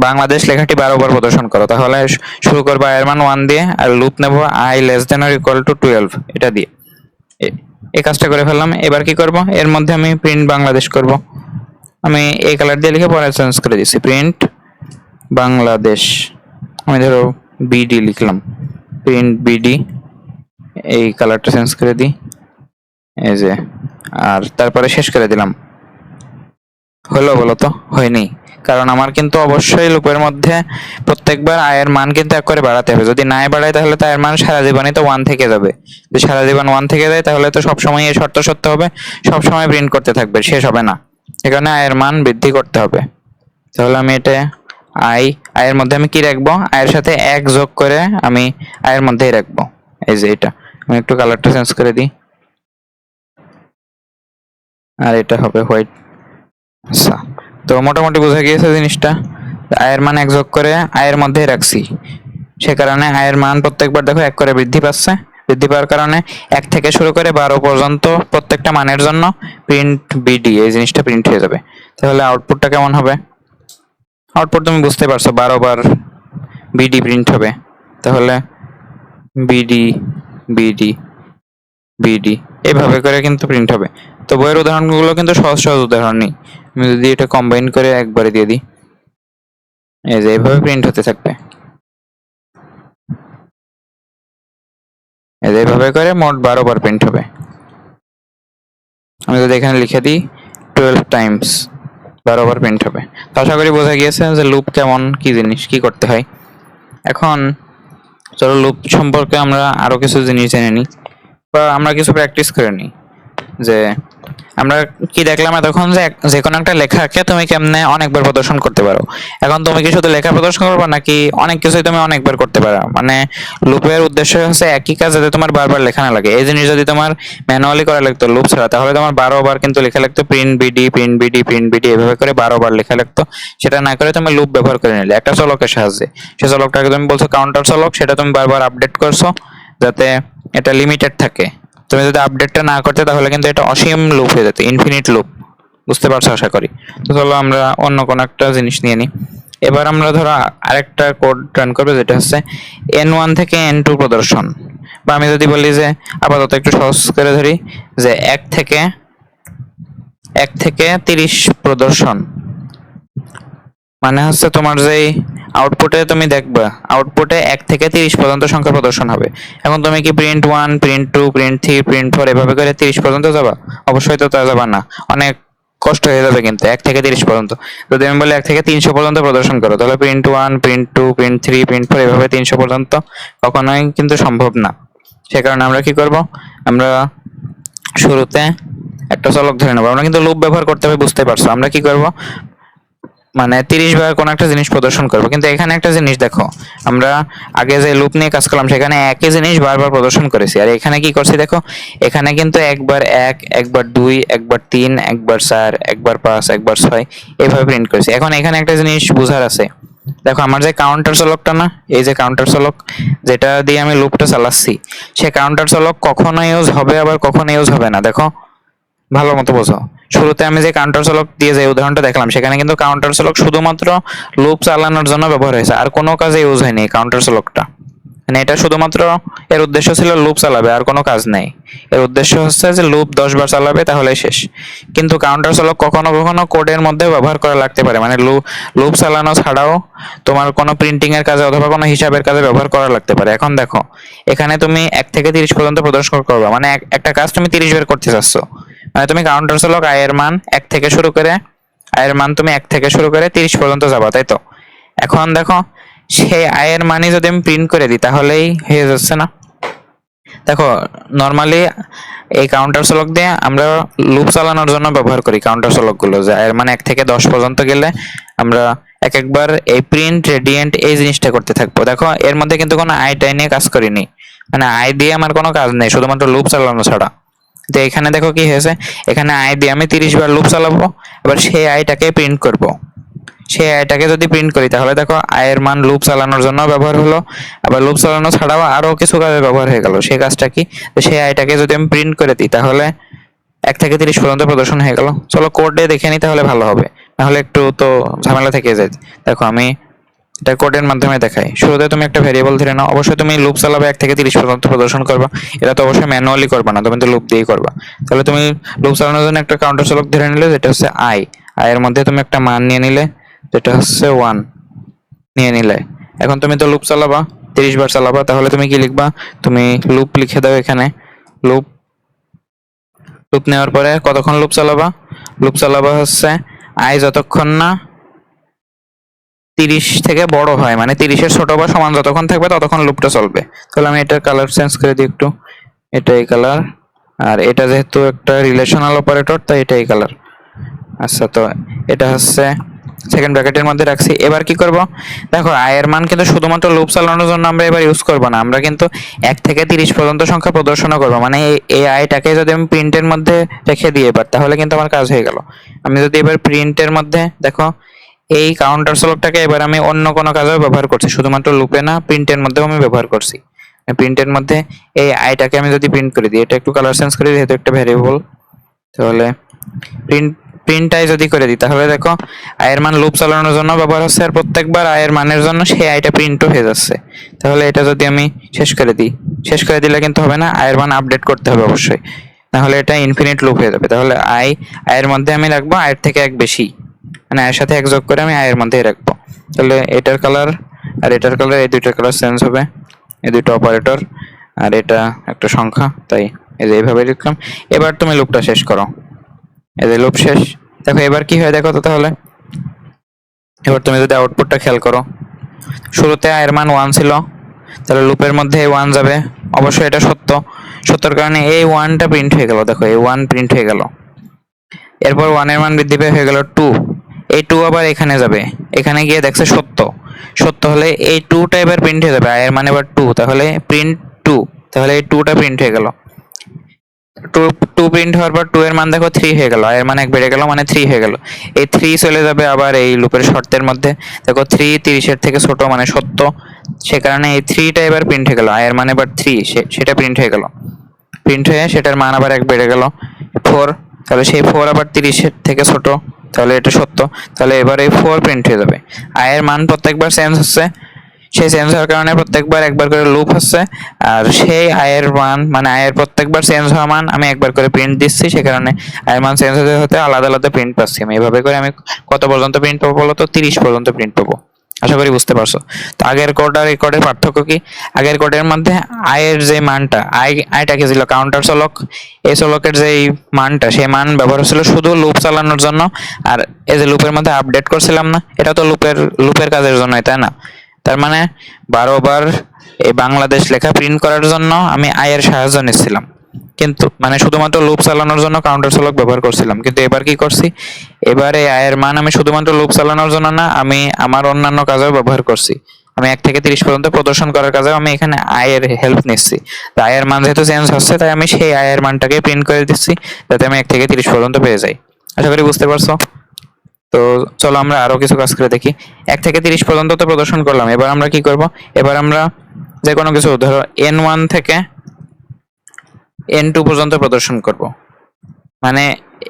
বাংলাদেশ লেখাটি 12 বার প্রদর্শন করো, তাহলে শুরু করবো আয়ের মান 1 দিয়ে আর লুপ নেবো I less than or equal to 12 এটা দিয়ে। এই কাজটা করে ফেললাম। এবার কি করব, এর মধ্যে আমি প্রিন্ট বাংলাদেশ করব। আমি এই কালার দিয়ে লিখে পরে চেঞ্জ করে দিচ্ছি, প্রিন্ট বাংলাদেশ। আমি ধরো বিডি লিখলাম, প্রিন্ট বিডি, এই কালারটা চেঞ্জ করে দিই, এই যে, আর তারপরে শেষ করে দিলাম। হলো বলো তো? হয়নি, কারণ আমার কিন্তু অবশ্যই লুপের মধ্যে প্রত্যেকবার আয়ের মান কিন্তু এক করে বাড়াতে হবে। যদি নাই বাড়ায় তাহলে তো আয়ের মান সারা জীবনই তো 1 থেকে যাবে। যদি সারা জীবন 1 থেকে যায় তাহলে তো সবসময় এই শর্ত সত্য হবে, সবসময় প্রিন্ট করতে থাকবে, শেষ হবে না। এখানে আয়ের মান বৃদ্ধি করতে হবে। তাহলে আমি এটা আয়ের মধ্যে আমি কি রাখবো, আয়ের সাথে 1 যোগ করে আমি আয়ের মধ্যেই রাখবো। এই যে এটা, আমি একটু কালারটা চেঞ্জ করে দিই, আর এটা হবে হোয়াইট। আচ্ছা, তো মোটামুটি বোঝা গিয়েছে জিনিসটা। আয়ের মান 1 যোগ করে আয়ের মধ্যেই রাখছি, সে কারণে আয়ের মান প্রত্যেকবার দেখো 1 করে বৃদ্ধি পাচ্ছে। বৃদ্ধি পাওয়ার কারণে 1 থেকে শুরু করে 12 পর্যন্ত প্রত্যেকটা মানের জন্য প্রিন্ট বিডি এই জিনিসটা প্রিন্ট হয়ে যাবে। তাহলে আউটপুটটা কেমন হবে? আউটপুট তুমি বুঝতে পারছো, 12 বার বিডি প্রিন্ট হবে, তাহলে বিডি বিডি বিডি এভাবে করে কিন্তু প্রিন্ট হবে। তো বইয়ের উদাহরণগুলো কিন্তু সহজ সহজ উদাহরণ নেই, আমি যদি এটা কম্বাইন করে একবারে দিয়ে দিই, এই যে এইভাবে প্রিন্ট হতে থাকবে। এইভাবে করে মোট 12 বার প্রিন্ট হবে। আমি যদি এখানে লিখে দিই 12 টাইমস, 12 বার প্রিন্ট হবে। তো আশা করি বোঝা গিয়েছে যে লুপ কেমন, কি জিনিস, কি করতে হয়। এখন চলো লুপ সম্পর্কে আমরা আরো কিছু জিনিস জেনে নিই, বা আমরা কিছু প্র্যাকটিস করে নিই। যে আমরা কি দেখলাম এতক্ষণ, যে কোনো একটা লেখাকে তুমি কেমনে অনেকবার প্রদর্শন করতে পারো। এখন তুমি কি শুধু লেখা প্রদর্শন করবে নাকি অনেক কিছুই তুমি অনেকবার করতে পারো, মানে লুপের উদ্দেশ্য হচ্ছে একই কাজ যাতে তোমার বারবার লেখা না লাগে। এই জিনিস যদি তোমার ম্যানুয়ালি করা লাগতো লুপ ছাড়া, তাহলে তোমার 12 বার কিন্তু লেখা লাগতো print BD print BD print BD এভাবে করে 12 বার লেখা লাগতো। সেটা না করে তুমি লুপ ব্যবহার করে নিলে একটা চলকের সাহায্যে, সেই চলকটাকে তুমি বলছো কাউন্টার চলক, সেটা তুমি বারবার আপডেট করছো যাতে এটা লিমিটেড থাকে। তুমি যদি আপডেটটা না করতে তাহলে কিন্তু এটা অসীম লুপ হয়ে যেত, ইনফিনিট লুপ। বুঝতে পারছো আশা করি। তো চলো আমরা অন্য কোনো একটা জিনিস নিয়ে নিই। এবার আমরা ধরো আরেকটা কোড রান করবো যেটা হচ্ছে N1 থেকে N2 প্রদর্শন, বা আমি যদি বলি যে আপাতত একটু সহজ করে ধরি যে 1 থেকে 30 প্রদর্শন, মানে হচ্ছে তোমার যেই আউটপুটে তুমি দেখবা আউটপুটে 1 থেকে 30 পর্যন্ত সংখ্যা প্রদর্শন হবে। এখন তুমি কি প্রিন্ট 1 প্রিন্ট 2 প্রিন্ট 3 প্রিন্ট 4 এভাবে করে 30 পর্যন্ত যাবা? অবশ্যই তো তা যাবা না, অনেক কষ্ট হয়ে যাবে। কিন্তু 1 থেকে 30 পর্যন্ত যদি আমি বলি 1 থেকে 300 পর্যন্ত প্রদর্শন করো, তাহলে প্রিন্ট 1 প্রিন্ট 2 প্রিন্ট 3 প্রিন্ট 4 এভাবে 300 পর্যন্ত কখনোই কিন্তু সম্ভব না। সে কারণে আমরা কি করব, আমরা শুরুতে একটা চলক ধরে নেবো। আমরা কিন্তু লুপ ব্যবহার করতে হবে, বুঝতে পারছো। আমরা কি করব, মানে 30 বার কোন একটা জিনিস প্রদর্শন করবো, কিন্তু এখানে একটা জিনিস দেখো, আমরা আগে যে লুপ নিয়ে কাজ করলাম সেখানে একই জিনিস বারবার প্রদর্শন করেছি, আর এখানে কি করছি দেখো, এখানে কিন্তু একবার 1, একবার 2, একবার 3, একবার 4, একবার 5, একবার 6 এইভাবে প্রিন্ট করেছি। এখন এখানে একটা জিনিস বোঝার আছে, দেখো আমার যে কাউন্টার চলকটা না, এই যে কাউন্টার চলক যেটা দিয়ে আমি লুপটা চালাচ্ছি, সে কাউন্টার চলক কখনো ইউজ হবে আবার কখনো ইউজ হবে না। দেখো ভালো মতো বোঝো, শুরুতে আমি যে কাউন্টার চলক দিয়ে যে উদাহরণটা দেখলাম সেখানে কিন্তু কাউন্টার চলক শুধুমাত্র লুপ চালানোর জন্য ব্যবহার হয়েছে, আর কোনো কাজে ইউজ হয়নি কাউন্টার চলকটা। মানে এটা শুধুমাত্র এর উদ্দেশ্য ছিল লুপ চালাবে, আর কোনো কাজ নেই। এর উদ্দেশ্য হচ্ছে যে লুপ 10 বার চালাবে তাহলে শেষ। কিন্তু কাউন্টার চলক কখনো কখনো কোডের মধ্যে ব্যবহার করা লাগতে পারে, মানে লুপ চালানো ছাড়াও তোমার কোনো প্রিন্টিং এর কাজে অথবা কোনো হিসাবের কাজে ব্যবহার করা লাগতে পারে। এখন দেখো এখানে তুমি 1 থেকে 30 পর্যন্ত প্রদর্শন করবে, মানে একটা কাজ তুমি 30 বার করতে চাচ্ছ, মানে তুমি কাউন্টার চলক আই এর মান 1 থেকে শুরু করে, আই এর মান তুমি 1 থেকে শুরু করে 30 পর্যন্ত যাবা, তাই তো? এখন দেখো সেই আয়ের মানি যদি আমি প্রিন্ট করে দিই তাহলেই হয়ে যাচ্ছে না। দেখো নর্মালি এই কাউন্টার চলক দিয়ে আমরা লুপ চালানোর জন্য ব্যবহার করি কাউন্টার চলক গুলো, যে আয়ের মান 1 থেকে 10 পর্যন্ত গেলে আমরা এক একবার এই প্রিন্ট রেডিয়েন্ট এই জিনিসটা করতে থাকবো। দেখো এর মধ্যে কিন্তু কোনো আইটাই নিয়ে কাজ করিনি, মানে আই দিয়ে আমার কোনো কাজ নেই শুধুমাত্র লুপ চালানো ছাড়া। তো এখানে দেখো কি হয়েছে, এখানে আই দিয়ে আমি 30 বার লুপ চালাবো, এবার সেই আইটাকে প্রিন্ট করব। সেই আইটাকে যদি প্রিন্ট করি তাহলে দেখো আয়ের মান লুপ চালানোর জন্য ব্যবহার হলো, আবার লুপ চালানো ছাড়াও আরো কিছু কাজে ব্যবহার হয়ে গেল। সেই কাজটা কি, তো সেই আইটাকে যদি আমি প্রিন্ট করে দিই তাহলে 1 থেকে 30 পর্যন্ত প্রদর্শন হয়ে গেল। চলো কোডে দেখে নিই তাহলে ভালো হবে, নাহলে একটু তো ঝামেলা থেকে যায়। দেখো আমি এটা কোডের মাধ্যমে দেখাই। শুরুতে তুমি একটা ভেরিয়েবল ধরে নাও, অবশ্যই তুমি লুপ চালাবে 1 থেকে 30 পর্যন্ত প্রদর্শন করবা, এটা তো অবশ্যই ম্যানুয়ালি করবা না, তুমি তো লুপ দিয়েই করবা। তাহলে তুমি লুপ চালানোর জন্য একটা কাউন্টার চলক ধরে নিলে যেটা হচ্ছে আই, আয়ের মধ্যে তুমি একটা মান নিয়ে নিলে যেটা হচ্ছে 1 নিয়ে নিলে। এখন তুমি তো লুপ চালাবা, 30 বার চালাবা, তাহলে তুমি কি লিখবা, তুমি লুপ লিখে দাও এখানে। লুপ লুপ নেওয়ার পরে কতক্ষণ লুপ চালাবা, লুপ চালাবা হচ্ছে আই যতক্ষণ না 30 থেকে বড় হয়, মানে 30-এর ছোট বা সমান যতক্ষণ থাকবে ততক্ষণ লুপটা চলবে। তাহলে আমি এটার কালার চেঞ্জ করে দিই একটু, এটা এই কালার, আর এটা যেহেতু একটা রিলেশনাল অপারেটর তাই এটা এই কালার। আচ্ছা, তো এটা হচ্ছে সেকেন্ড ব্র্যাকেটের মধ্যে রাখছি। এবার কি করব, দেখো আয়ের মান কিন্তু শুধুমাত্র লুপ চালানোর জন্য আমরা এবার ইউজ করব না, আমরা কিন্তু 1 থেকে 30 পর্যন্ত সংখ্যা প্রদর্শনও করব। মানে এই আইটাকে যদি আমি প্রিন্টের মধ্যে রেখে দিই এবার, তাহলে কিন্তু আমার কাজ হয়ে গেল। আমি যদি এবার প্রিন্টের মধ্যে দেখো এই কাউন্টার চলকটাকে এবার আমি অন্য কোনো কাজেও ব্যবহার করছি, শুধুমাত্র লুপে না প্রিন্টের মধ্যেও আমি ব্যবহার করছি। প্রিন্টের মধ্যে এই আইটাকে আমি যদি প্রিন্ট করে দিই, এটা একটু কালার চেঞ্জ করে দিই যেহেতু একটা ভ্যারিয়েবল, তাহলে প্রিন্ট আই যদি করে দিই তাহলে দেখো আয়ের মান লুপ চালানোর জন্য ব্যবহার হচ্ছে, আর প্রত্যেকবার আয়ের মানের জন্য সেই আইটা প্রিন্টও হয়ে যাচ্ছে। তাহলে এটা যদি আমি শেষ করে দিই, শেষ করে দিলে কিন্তু হবে না, আয়ের মান আপডেট করতে হবে অবশ্যই, নাহলে এটা ইনফিনিট লুপ হয়ে যাবে। তাহলে আয়ের মধ্যে আমি রাখবো আয়ের থেকে 1 বেশি, মানে আয়ের সাথে 1 যোগ করে আমি আয়ের মধ্যেই রাখবো। তাহলে এটার কালার আর এটার কালার, এই দুইটার কালার চেঞ্জ হবে, এই দুটো অপারেটর, আর এটা একটা সংখ্যা, তাই এই যে এইভাবে লিখলাম। এবার তুমি লুপটা শেষ করো, এই যে লুপ শেষ। দেখো এবার কি হয় দেখো তো, তাহলে এবার তুমি যদি আউটপুটটা খেয়াল করো, শুরুতে আয়ের মান 1 ছিল, তাহলে লুপের মধ্যে এই 1 যাবে, অবশ্যই এটা সত্য, সত্যর কারণে এই 1টা প্রিন্ট হয়ে গেল। দেখো এই 1 প্রিন্ট হয়ে গেল, এরপর 1 এর মান বৃদ্ধি পেয়ে হয়ে গেল 2, এই 2 আবার এখানে যাবে, এখানে গিয়ে দেখছে সত্য, সত্য হলে এই 2টা এবার প্রিন্ট হয়ে যাবে, আয়ের মান এবার 2, তাহলে প্রিন্ট 2, তাহলে এই 2টা প্রিন্ট হয়ে গেল। 2 প্রিন্ট হওয়ার পর 2 এর মান দেখো 3 হয়ে গেল, এর মান 1 বেড়ে গেল, মানে 3 হয়ে গেল। এই 3 চলে যাবে আবার এই লুপের শর্তের মধ্যে, দেখো 3 30-এর থেকে ছোট মানে সত্য, সে কারণে এই 3টা এবার প্রিন্ট হয়ে গেল, এর মান এবার 3, সেটা প্রিন্ট হয়ে গেল, প্রিন্ট হয়ে সেটার মান আবার 1 বেড়ে গেল 4, তাহলে সেই 4 আবার 30-এর থেকে ছোট, তাহলে এটা সত্য, তাহলে এবার এই 4 প্রিন্ট হয়ে যাবে। আয়ের মান প্রত্যেকবার চেঞ্জ হচ্ছে, সেই চেঞ্জ হওয়ার কারণে প্রত্যেকবার একবার করে লুপ হচ্ছে, আর সেই আয়ের মান মানে আয়ের প্রত্যেকবার চেঞ্জ হওয়া মান আমি একবার করে প্রিন্ট দিচ্ছি, সে কারণে আয়ের মান চেঞ্জ হতে হতে আলাদা আলাদা প্রিন্ট পাচ্ছি। আমি এভাবে করে আমি কত পর্যন্ত প্রিন্ট পাবো বলতো, 30 পর্যন্ত প্রিন্ট পাবো। আশা করি বুঝতে পারছো। তো আগের কোড আর এই কোডের পার্থক্য কি, আগের কোডের মধ্যে আয়ের যে মানটা, আইটা কি ছিল কাউন্টার চলক, এই চলকের যে মানটা সেই মান ব্যবহার হচ্ছিল শুধু লুপ চালানোর জন্য, আর এই যে লুপের মধ্যে আপডেট করছিলাম না, এটা তো লুপের কাজের জন্যই, তাই না? তার মানে 12 বার এই বাংলাদেশ লেখা প্রিন্ট করার জন্য আমি আয়ের সাহায্য নিচ্ছিলাম। কিন্তু মানে শুধুমাত্র লুপ চালানোর জন্য কাউন্টার চলক ব্যবহার করছিলাম, কিন্তু এবার কি করছি, এবারে আয়ের মান আমি শুধুমাত্র লুপ চালানোর জন্য না, আমি আমার অন্যান্য কাজেও ব্যবহার করছি। আমি 1 থেকে 30 পর্যন্ত প্রদর্শন করার কাজেও আমি এখানে আয়ের হেল্প নিচ্ছি। তো আয়ের মান যেহেতু চেঞ্জ হচ্ছে, তাই আমি সেই আয়ের মানটাকে প্রিন্ট করে দিচ্ছি, যাতে আমি 1 থেকে 30 পর্যন্ত পেয়ে যাই। আশা করি বুঝতে পারছো। তো চলো আমরা আরো কিছু কাজ করে দেখি। 1 থেকে 30 পর্যন্ত তো প্রদর্শন করলাম, এবার আমরা কি করব, এবার আমরা যে কোনো কিছু ধরো n1 থেকে n2 পর্যন্ত প্রদর্শন করব। মানে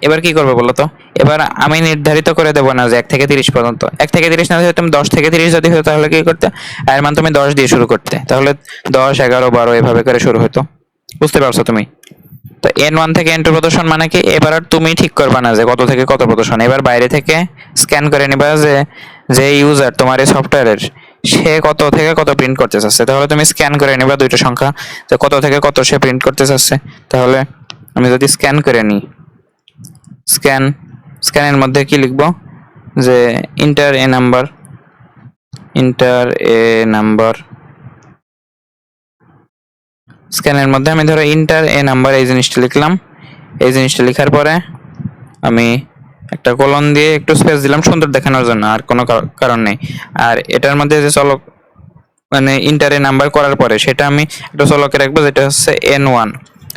এবার কি করবে বলো তো, এবার আমি নির্ধারিত করে দেবো না যে 1 থেকে 30 পর্যন্ত, 1 থেকে 30 না হলে তুমি 10 থেকে 30 যদি হতো, তাহলে কি করতে, এর মান তুমি 10 দিয়ে শুরু করতে, তাহলে 10 11 12 এভাবে করে শুরু হতো। বুঝতে পারছো তুমি? তো n1 থেকে n2 প্রদর্শন মানে কি, এবার আর তুমি ঠিক করবা না যে কত থেকে কত প্রদর্শন, এবার বাইরে থেকে স্ক্যান করে নিবা যে যে ইউজার তোমার এই সফটওয়্যারের, সে কত থেকে কত প্রিন্ট করতে চাচ্ছে, তাহলে তুমি স্ক্যান করে নিবা দুইটা সংখ্যা, যে কত থেকে কত সে প্রিন্ট করতে চাচ্ছে। তাহলে আমি যদি স্ক্যান করে নিই, স্ক্যানের মধ্যে কি লিখবো, যে ইন্টার এ নাম্বার, স্ক্যানের মধ্যে আমি ধরো ইন্টার এ নাম্বার এই জিনিসটা লিখলাম। এই জিনিসটা লেখার পরে আমি একটা কলন দিয়ে একটু স্পেস দিলাম সুন্দর দেখানোর জন্য, আর কোনো কারণ নেই। আর এটার মধ্যে যে চলক মানে ইন্টারে নাম্বার করার পরে সেটা আমি একটা চলকে রাখবো, যেটা হচ্ছে n1।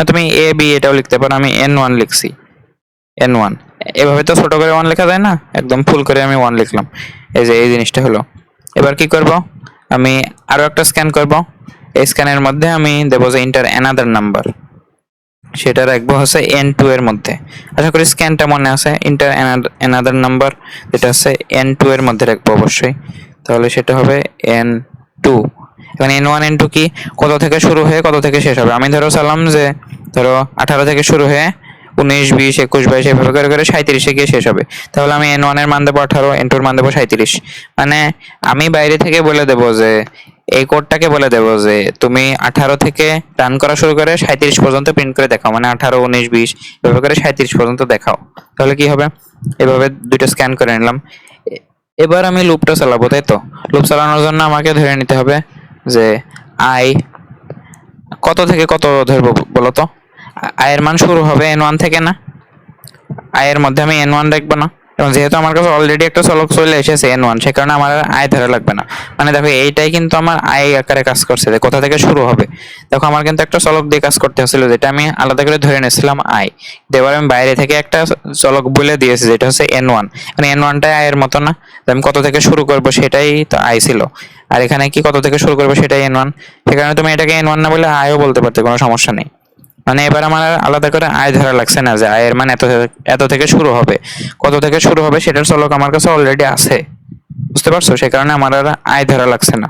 তুমি এ বি এটাও লিখতে পারো, আমি n1 লিখছি, n1। এভাবে তো ছোট করে 1 লেখা যায় না, একদম ফুল করে আমি 1 লিখলাম। এই যে এই জিনিসটা হলো। এবার কি করব, আমি আরো একটা স্ক্যান করব। এই স্ক্যানের মধ্যে আমি দেবো যে ইন্টার অ্যানাদার নাম্বার, সেটা রাখবো হচ্ছে n2 এর মধ্যে। আশা করি স্ক্যানটা মনে আছে, ইন্টার অ্যানাদার নাম্বার যেটা হচ্ছে n2 এর মধ্যে রাখবো অবশ্যই। তাহলে সেটা হবে n2। এখন n1 n2 কি, কত থেকে শুরু হয়ে কত থেকে শেষ হবে। আমি ধরো চালাম যে ধরো 18 থেকে শুরু হয়ে 19 20 21 22 এভাবে করে করে 37 এ গিয়ে শেষ হবে। তাহলে আমি n1 এর মান দেবো 18, n2 এর মান দেবো 37। মানে আমি বাইরে থেকে বলে দেবো যে, এই কোডটাকে বলে দেবো যে তুমি 18 থেকে রান করা শুরু করে 37 পর্যন্ত প্রিন্ট করে দেখাও, মানে 18 19 20 এভাবে করে 37 পর্যন্ত দেখাও। তাহলে কি হবে, এভাবে দুইটা স্ক্যান করে নিলাম। এবার আমি লুপটা চালাবো, তাই তো। লুপ চালানোর জন্য আমাকে ধরে নিতে হবে যে আই কত থেকে কত ধরবো বলো তো। আয়ের মান শুরু হবে n1 থেকে না, আয়ের মধ্যে আমি n1 রাখবো না, এবং যেহেতু আমার কাছে অলরেডি একটা চলক চলে এসেছে n1, সে কারণে আমার আর আয় ধরা লাগবে না। মানে দেখো এইটাই কিন্তু আমার আয় আকারে কাজ করছে, যে কোথা থেকে শুরু হবে। দেখো আমার কিন্তু একটা চলক দিয়ে কাজ করতে হচ্ছিল, যেটা আমি আলাদা করে ধরে নিয়েছিলাম আয়। এবার আমি বাইরে থেকে একটা চলক বলে দিয়েছি, যেটা হচ্ছে n1। মানে n1টাই আয়ের মতো না, আমি কত থেকে শুরু করব সেটাই তো আয় ছিল। আর এখানে কি কত থেকে শুরু করবো সেটাই n1, সে কারণে তুমি এটাকে n1 না বলে আয়ও বলতে পারতে, কোনো সমস্যা নেই। মানে এবার আমার আর আলাদা করে আয় ধরা লাগছে না, যে আয়ের মান এত থেকে শুরু হবে, কত থেকে শুরু হবে সেটার চলক আমার কাছে অলরেডি আছে। বুঝতে পারছো, সে কারণে আমার আর আয় ধরা লাগছে না।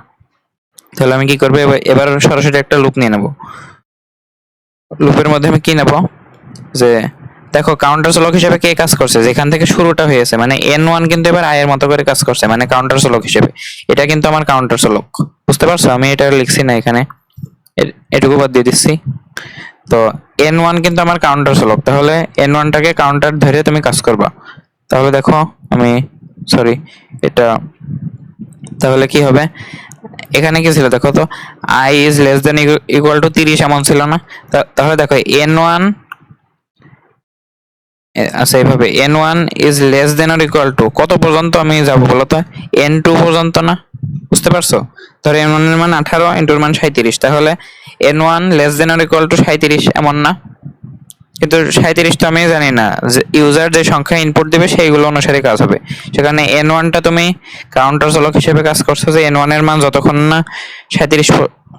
তাহলে আমি কি করবো, এবার সরাসরি একটা লুপ নিয়ে নেব। লুপের মধ্যে আমি কি নেব, যে দেখো কাউন্টার চলক হিসেবে কে কাজ করছে, যেখান থেকে শুরুটা হয়েছে, মানে n1 কিন্তু এবার আয়ের মতো করে কাজ করছে, মানে কাউন্টার চলক হিসেবে। এটা কিন্তু আমার কাউন্টার চলক। বুঝতে পারছো, আমি এটা লিখছি না এখানে, এটুকু বাদ দিয়ে দিচ্ছি। তো n1 কিন্তু আমার কাউন্টার চলক, তাহলে n1টাকে কাউন্টার ধরে তুমি কাজ করবা। তাহলে দেখো আমি সরি এটা, তাহলে কি হবে, এখানে কি ছিল দেখো তো, i is less than equal to 30 এমন ছিল না। তাহলে দেখো n1, আচ্ছা এইভাবে n1 is less than or equal to কত পর্যন্ত আমি যাব বলো তো, n2 পর্যন্ত না। বুঝতে পারছো, ধরো n1 এর মান 18, n2 এর মান 37, তাহলে n1 less than or equal to 37 এমন না। কিন্তু 37 তো আমি জানি না, যে ইউজার যে সংখ্যা ইনপুট দিবে সেইগুলো অনুসারে কাজ হবে। সেখানে n1টা তুমি কাউন্টার চলক হিসেবে কাজ করছো, যে n1 এর মান যতক্ষণ না 37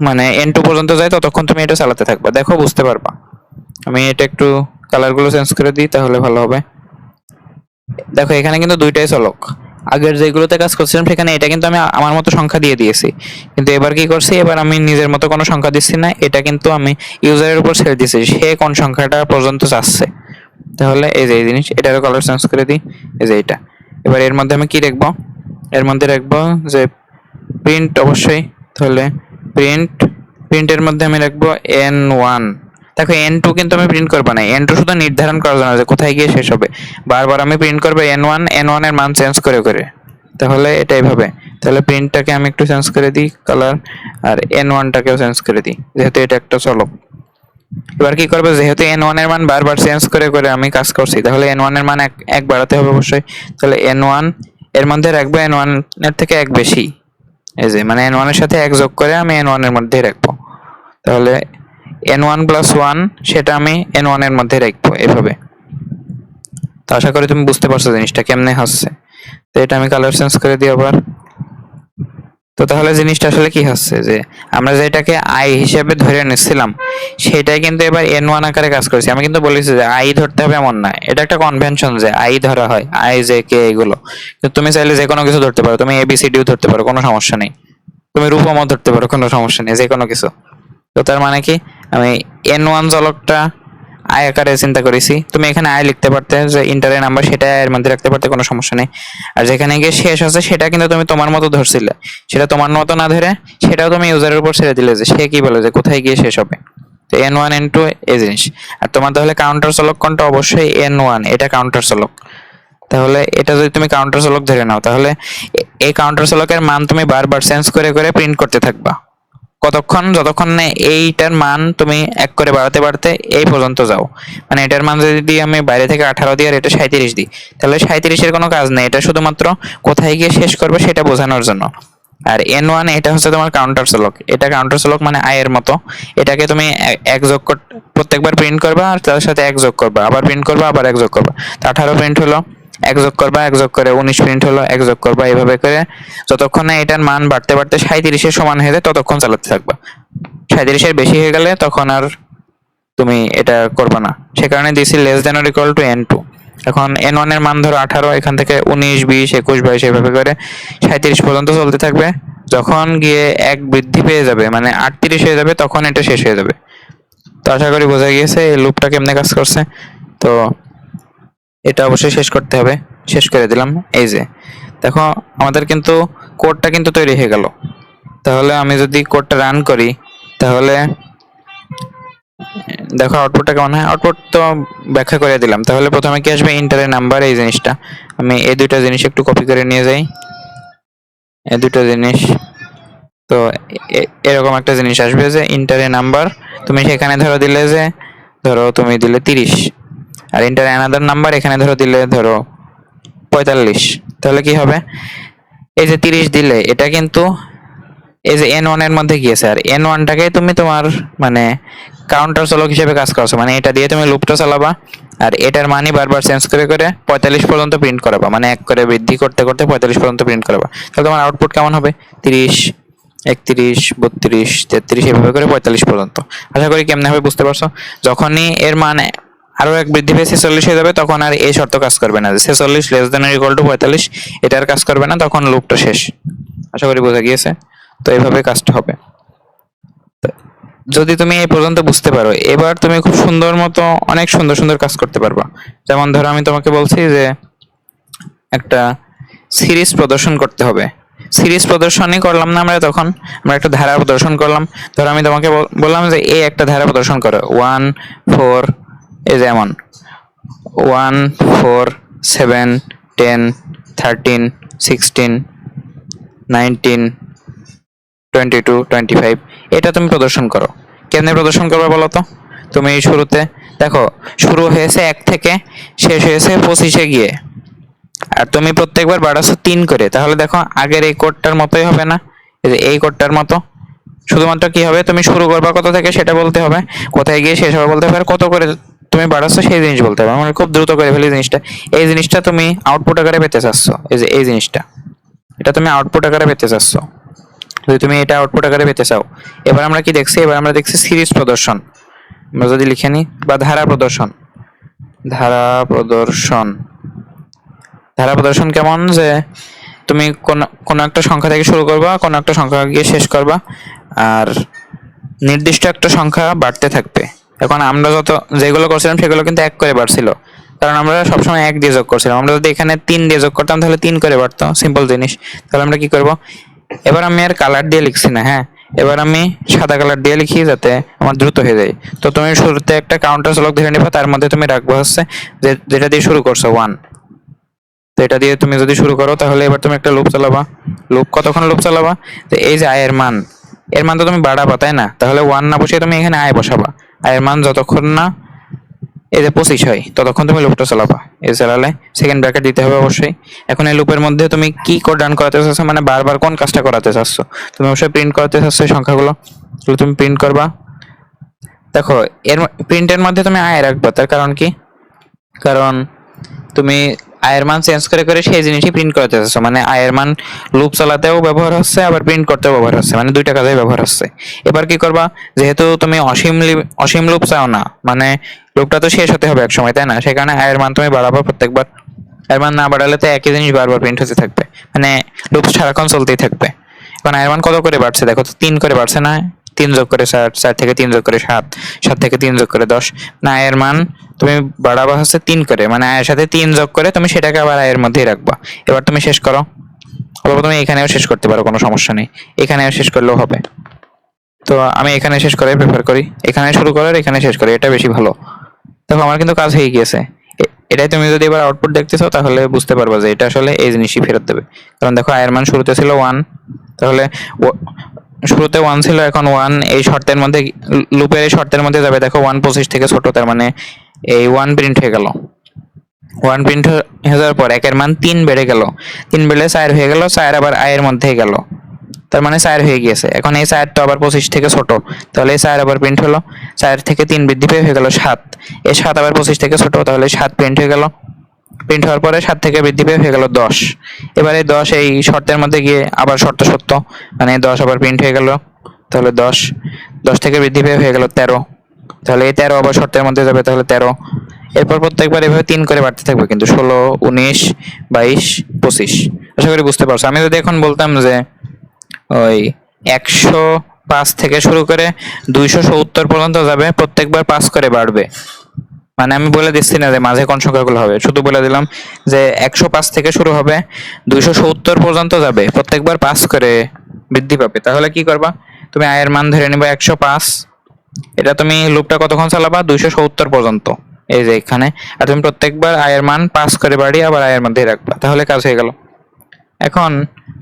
মানে n2 পর্যন্ত যায় ততক্ষণ তুমি এটা চালাতে থাকবে। দেখো বুঝতে পারবা। আমি এটা একটু কালারগুলো চেঞ্জ করে দিই, তাহলে ভালো হবে। দেখো এখানে কিন্তু দুইটাই চলক, আগের যেগুলোতে কাজ করছিলাম সেখানে এটা কিন্তু আমি আমার মতো সংখ্যা দিয়ে দিয়েছি, কিন্তু এবার কি করছি, এবার আমি নিজের মতো কোনো সংখ্যা দিচ্ছি না, এটা কিন্তু আমি ইউজারের উপর ছেড়ে দিচ্ছি সে কোন সংখ্যাটা পর্যন্ত চাচ্ছে। তাহলে এই যে এই জিনিস, এটারও কালার চেঞ্জ করে দিই, এই যে এটা। এবার এর মধ্যে আমি কি রাখবো, এর মধ্যে রাখবো যে প্রিন্ট অবশ্যই। তাহলে প্রিন্টের মধ্যে আমি রাখবো n1। দেখো n2 কিন্তু আমি প্রিন্ট করবো না, n2 শুধু নির্ধারণ করার জন্য যে কোথায় গিয়ে শেষ হবে। বারবার আমি প্রিন্ট করবো n1 এর মান চেঞ্জ করে করে। তাহলে এটা এইভাবে, তাহলে প্রিন্টটাকে আমি একটু চেঞ্জ করে দিই কালার, আর n1টাকেও চেঞ্জ করে দিই, যেহেতু এটা একটা চলক। এবার কি করবে, যেহেতু n1 এর মান বারবার চেঞ্জ করে করে আমি কাজ করছি, তাহলে n1 এর মান এক বাড়াতে হবে অবশ্যই। তাহলে n1 এর মধ্যে রাখবো n1 এর থেকে এক বেশি, এই যে মানে n1 এর সাথে এক যোগ করে আমি n1 এর মধ্যে রাখবো। তাহলে n1 প্লাস 1 সেটা আমি n1 এর মধ্যে রাখবো এভাবে। তো আশা করি তুমি বুঝতে পারছো জিনিসটা কেমনে হচ্ছে। তো এটা আমি কালার চেঞ্জ করে দিই আবার। তো তাহলে জিনিসটা আসলে কি হচ্ছে, যে আমরা যেটাকে আই হিসেবে ধরে নিচ্ছিলাম সেটাই কিন্তু এবার n1 আকারে কাজ করেছি। আমি কিন্তু বলেছি যে আই ধরতে হবে এমন না, এটা একটা কনভেনশন যে আই ধরা হয়, আই জে কে এগুলো। কিন্তু তুমি চাইলে যে কোনো কিছু ধরতে পারো, তুমি এবিসিডিও ধরতে পারো, কোনো সমস্যা নেই। তুমি রূপমও ধরতে পারো, কোনো সমস্যা নেই, যে কোনো কিছু। তো তার মানে কি, আমি n1 চলকটা আই আকারে চিন্তা করেছি। তুমি এখানে আই লিখতে পারতে, যে ইন্টারের নাম্বার সেটা এর মধ্যে রাখতে পারতে, কোনো সমস্যা নেই। আর যেখানে গিয়ে শেষ আছে সেটা কিন্তু তুমি তোমার মতো ধরছিলে, সেটা তোমার মতো না ধরে সেটাও তুমি ইউজারের উপর ছেড়ে দিলে যে সে কি বলে যে কোথায় গিয়ে শেষ হবে। তো n1 n2 এই জিনিস। আর তোমার তাহলে কাউন্টার চলক কোনটা, অবশ্যই n1, এটা কাউন্টার চলক। তাহলে এটা যদি তুমি কাউন্টার চলক ধরে নাও, তাহলে এই কাউন্টার চলকের মান তুমি বারবার চেঞ্জ করে করে প্রিন্ট করতে থাকবা, কতক্ষণ, যতক্ষণ না এইটার মান তুমি এক করে বাড়াতে বাড়তে এই পর্যন্ত যাও। মানে এটার মান যদি আমি বাইরে থেকে 18 দিই আর এটা 37 দিই, তাহলে 37-এর কোনো কাজ নেই, এটা শুধুমাত্র কোথায় গিয়ে শেষ করবে সেটা বোঝানোর জন্য। আর n1 এটা হচ্ছে তোমার কাউন্টার চলক, এটা কাউন্টার চলক মানে আই এর মতো। এটাকে তুমি এক যোগ প্রত্যেকবার প্রিন্ট করবা আর তার সাথে এক যোগ করবা, আবার প্রিন্ট করবা, আবার এক যোগ করবা। তো 18 প্রিন্ট হলো, এক যোগ করবা, এক যোগ করে 19 প্রিন্ট হলো, এক যোগ করবা, এইভাবে করে যতক্ষণ না এটার মান বাড়তে বাড়তে 37-এর সমান হয়ে যায় ততক্ষণ চালাতে থাকবা। 37-এর বেশি হয়ে গেলে তখন আর তুমি এটা করবা না, সে কারণে দিছি less than or equal to n2। এখন n1 এর মান ধরো 18, এখান থেকে 19, 20, 21, 22 এভাবে করে 37 পর্যন্ত চলতে থাকবে। যখন গিয়ে এক বৃদ্ধি পেয়ে যাবে মানে 38 হয়ে যাবে, তখন এটা শেষ হয়ে যাবে। তো আশা করি বোঝা গিয়েছে এই লুপটা কেমনে কাজ করছে। তো এটা অবশ্যই শেষ করতে হবে, শেষ করে দিলাম। এই যে দেখো আমাদের কিন্তু কোডটা কিন্তু তৈরি হয়ে গেল। তাহলে আমি যদি কোডটা রান করি, তাহলে দেখো আউটপুটটা কেমন হয়। আউটপুট তো ব্যাখ্যা করে দিলাম। তাহলে প্রথমে কি আসবে, ইন্টারের নাম্বার, এই জিনিসটা আমি এই দুইটা জিনিস একটু কপি করে নিয়ে যাই, এই দুটো জিনিস। তো এরকম একটা জিনিস আসবে যে ইন্টারের নাম্বার, তুমি সেখানে ধরো দিলে যে, ধরো তুমি দিলে 30, আর ইন্টার অ্যানাদার নাম্বার এখানে ধরো দিলে ধরো 45। তাহলে কি হবে, এই যে 30 দিলে এটা কিন্তু এই যে n1 এর মধ্যে গিয়েছে, আর n1টাকে তুমি তোমার মানে কাউন্টার চলক হিসেবে কাজ করছো, মানে এটা দিয়ে তুমি লুপটা চালাবা আর এটার মানই বারবার চেঞ্জ করে করে 45 পর্যন্ত প্রিন্ট করাবা, মানে এক করে বৃদ্ধি করতে করতে 45 পর্যন্ত প্রিন্ট করাবা। তাহলে তোমার আউটপুট কেমন হবে, 30, 31, 32, 33 এভাবে করে 45 পর্যন্ত। আশা করি কেমনে হবে বুঝতে পারছো। যখনই এর মান আরো এক বৃদ্ধি পেয়ে 46 হয়ে যাবে, তখন আর এই শর্ত কাজ করবে না যে 46 less than or equal to 45, এটা আর কাজ করবে না, তখন লুপটা শেষ। আশা করি বোঝা গিয়েছে। তো এইভাবে কাজটা হবে। যদি তুমি এই পর্যন্ত বুঝতে পারো, এবার তুমি খুব সুন্দর মতো অনেক সুন্দর সুন্দর কাজ করতে পারবা। যেমন ধরো আমি তোমাকে বলছি যে একটা সিরিজ প্রদর্শন করতে হবে, সিরিজ প্রদর্শনই করলাম না আমরা, তখন আমরা একটা ধারা প্রদর্শন করলাম। ধরো আমি তোমাকে বললাম যে এই একটা ধারা প্রদর্শন করো, 1, 4, এই যেমন 1, 4, 7, 10, 13, 16, 19, 22, 25, এটা তুমি প্রদর্শন করো। কেমনে প্রদর্শন করবে বলো তো। তুমি শুরুতে দেখো, শুরু হয়েছে 1 থেকে, শেষ হয়েছে 25-এ গিয়ে, আর তুমি প্রত্যেকবার বাড়াচ্ছ 3 করে। তাহলে দেখো আগের এই কোডটার মতোই হবে না, এই যে এই কোডটার মতো। শুধুমাত্র কি হবে, তুমি শুরু করবা কত থেকে সেটা বলতে হবে, কোথায় গিয়ে শেষ হবে বলতে হবে, আর কত করে তুমি বাড়াচ্ছ সেই জিনিস বলতে হবে। মানে খুব দ্রুত করে ফেলি জিনিসটা। এই জিনিসটা তুমি আউটপুট আকারে পেতে চাচ্ছ, এই যে এই জিনিসটা, এটা তুমি আউটপুট আকারে পেতে চাচ্ছ। যদি তুমি এটা আউটপুট আকারে পেতে চাও, এবার আমরা কি দেখছি, এবার আমরা দেখছি সিরিজ প্রদর্শন। আমরা যদি লিখে নিই, বা ধারা প্রদর্শন, ধারা প্রদর্শন। ধারা প্রদর্শন কেমন, যে তুমি কোন একটা সংখ্যা থেকে শুরু করবা, কোন একটা সংখ্যা গিয়ে শেষ করবা, আর নির্দিষ্ট একটা সংখ্যা বাড়তে থাকবে। এখন আমরা যত যেগুলো করছিলাম সেগুলো কিন্তু 1 করে বাড়ছিল, কারণ আমরা সবসময় 1 দিয়ে যোগ করছিলাম। আমরা যদি এখানে 3 দিয়ে যোগ করতাম তাহলে 3 করে বাড়তো, সিম্পল জিনিস। তাহলে আমরা কি করব, এবার আমি আর কালার দিয়ে লিখছি না, হ্যাঁ, এবার আমি সাদা কালার দিয়ে লিখি যাতে আমার দ্রুত হয়ে যায়। তো তুমি শুরুতে একটা কাউন্টার চলক ধরে নিবা, তার মধ্যে তুমি রাখবো হচ্ছে যেটা দিয়ে শুরু করছো 1। তো এটা দিয়ে তুমি যদি শুরু করো, তাহলে এবার তুমি একটা লুপ চালাবা। লুপ কতক্ষণ লুপ চালাবা, তো এই যে আয়ের মান, এর মান তো তুমি বাড়াবা তাই না, তাহলে 1 না বসিয়ে তুমি এখানে আয় বসাবা। আয়ের মান যতক্ষণ না এই যে 25 হয় ততক্ষণ তুমি লুপটা চালাবা। এই চালালে সেকেন্ড ব্র্যাকেট দিতে হবে অবশ্যই। এখন এই লুপের মধ্যে তুমি কি কোড রান করাতে চাচ্ছ, মানে বারবার কোন কাজটা করাতে চাচ্ছ, তুমি অবশ্যই প্রিন্ট করাতে চাচ্ছ এই সংখ্যাগুলো, তুমি প্রিন্ট করবা। দেখো এর প্রিন্টের মধ্যে তুমি আয় রাখবা, তার কারণ কি, কারণ তুমি আয়ের মান চেঞ্জ করে করে সেই জিনিসই প্রিন্ট করতে চাচ্ছ, মানে আয়ের মান লুপ চালাতেও ব্যবহার হচ্ছে আবার প্রিন্ট করতেও ব্যবহার হচ্ছে, মানে দুইটা কাজেই ব্যবহার হচ্ছে। এবার কি করবা, যেহেতু তুমি অসীম লুপ চাও না, মানে লুপটা তো শেষ হতে হবে এক সময়, তাই না, সেই কারণে আয়ের মান তুমি বাড়াবো প্রত্যেকবার। আয়ের মান না বাড়ালে তো একই জিনিস বারবার প্রিন্ট হতে থাকবে, মানে লুপ সারাক্ষণ চলতেই থাকবে। এখন আয়ের মান কত করে বাড়ছে দেখো তো, 3 করে বাড়ছে না, 3 যোগ করে 4, 4 থেকে 3 যোগ করে 7, 7 থেকে 3 যোগ করে 10। না, আয়ের মান তুমি বাড়াবা হচ্ছে 3 করে, মানে আয়ের সাথে 3 যোগ করে তুমি সেটাকে আবার আয়ের মধ্যেই রাখবা। এবার তুমি শেষ করো, অথবা তুমি এখানেও শেষ করতে পারো, কোনো সমস্যা নেই, এখানেও শেষ করলেও হবে। তো আমি এখানে শেষ করে প্রেফার করি, এখানে শুরু করার এখানে শেষ করি, এটা বেশি ভালো। দেখো আমার কিন্তু কাজ হয়ে গিয়েছে। এটাই তুমি যদি এবার আউটপুট দেখতেছো তাহলে বুঝতে পারবা যে এটা আসলে এই জিনিসই ফেরত দেবে। কারণ দেখো আয়ের মান শুরুতে ছিল 1, তাহলে শুরুতে 1 ছিল, এখন 1 এই শর্তের মধ্যে, লুপের এই শর্তের মধ্যে যাবে। দেখো 1 25 থেকে ছোট, তার মানে এই 1 প্রিন্ট হয়ে গেল। 1 প্রিন্ট হয়ে যাওয়ার পর একের মান 3 বেড়ে গেল, 3 বেড়ে 4 হয়ে গেল, 4 আবার আয়ের মধ্যে গেল, তার মানে 4 হয়ে গিয়েছে। এখন এই 4 তো আবার 25 থেকে ছোট, তাহলে এই 4 আবার প্রিন্ট হলো, 4 থেকে 3 বৃদ্ধি পেয়ে হয়ে গেল 7, এই 7 আবার 25 থেকে ছোট, তাহলে 7 প্রিন্ট হয়ে গেল, প্রিন্ট হওয়ার পরে 7 থেকে বৃদ্ধি পেয়ে হয়ে গেল 10। এবারে 10 এই শর্তের মধ্যে গিয়ে আবার শর্ত সত্য, মানে 10 আবার প্রিন্ট হয়ে গেল, তাহলে 10, 10 থেকে বৃদ্ধি পেয়ে হয়ে গেল 13, তাহলে এই 13 আবার শর্তের মধ্যে যাবে, তাহলে 13। এরপর প্রত্যেকবার এভাবে 3 করে বাড়তে থাকবে, কিন্তু 16, 19, 22, 25। আশা করি বুঝতে পারছো। আমি যদি এখন বলতাম যে ওই 105 থেকে শুরু করে 270 পর্যন্ত যাবে, প্রত্যেকবার 5 করে বাড়বে, মানে আমি বলে দিচ্ছি না যে মাঝে কোন সংখ্যাগুলো হবে, শুধু বলে দিলাম যে 105 থেকে শুরু হবে, 270 পর্যন্ত যাবে, প্রত্যেকবার 5 করে বৃদ্ধি পাবে। তাহলে কি করবা, তুমি আয়ের মান ধরে নিবা 105, এটা তুমি লুপটা কতক্ষণ চালাবা, 270 পর্যন্ত, এই যে এখানে। আর তুমি প্রত্যেকবার আয়ের মান 5 করে বাড়িয়ে আবার আয়ের মধ্যেই রাখবা, তাহলে কাজ হয়ে গেল। এখন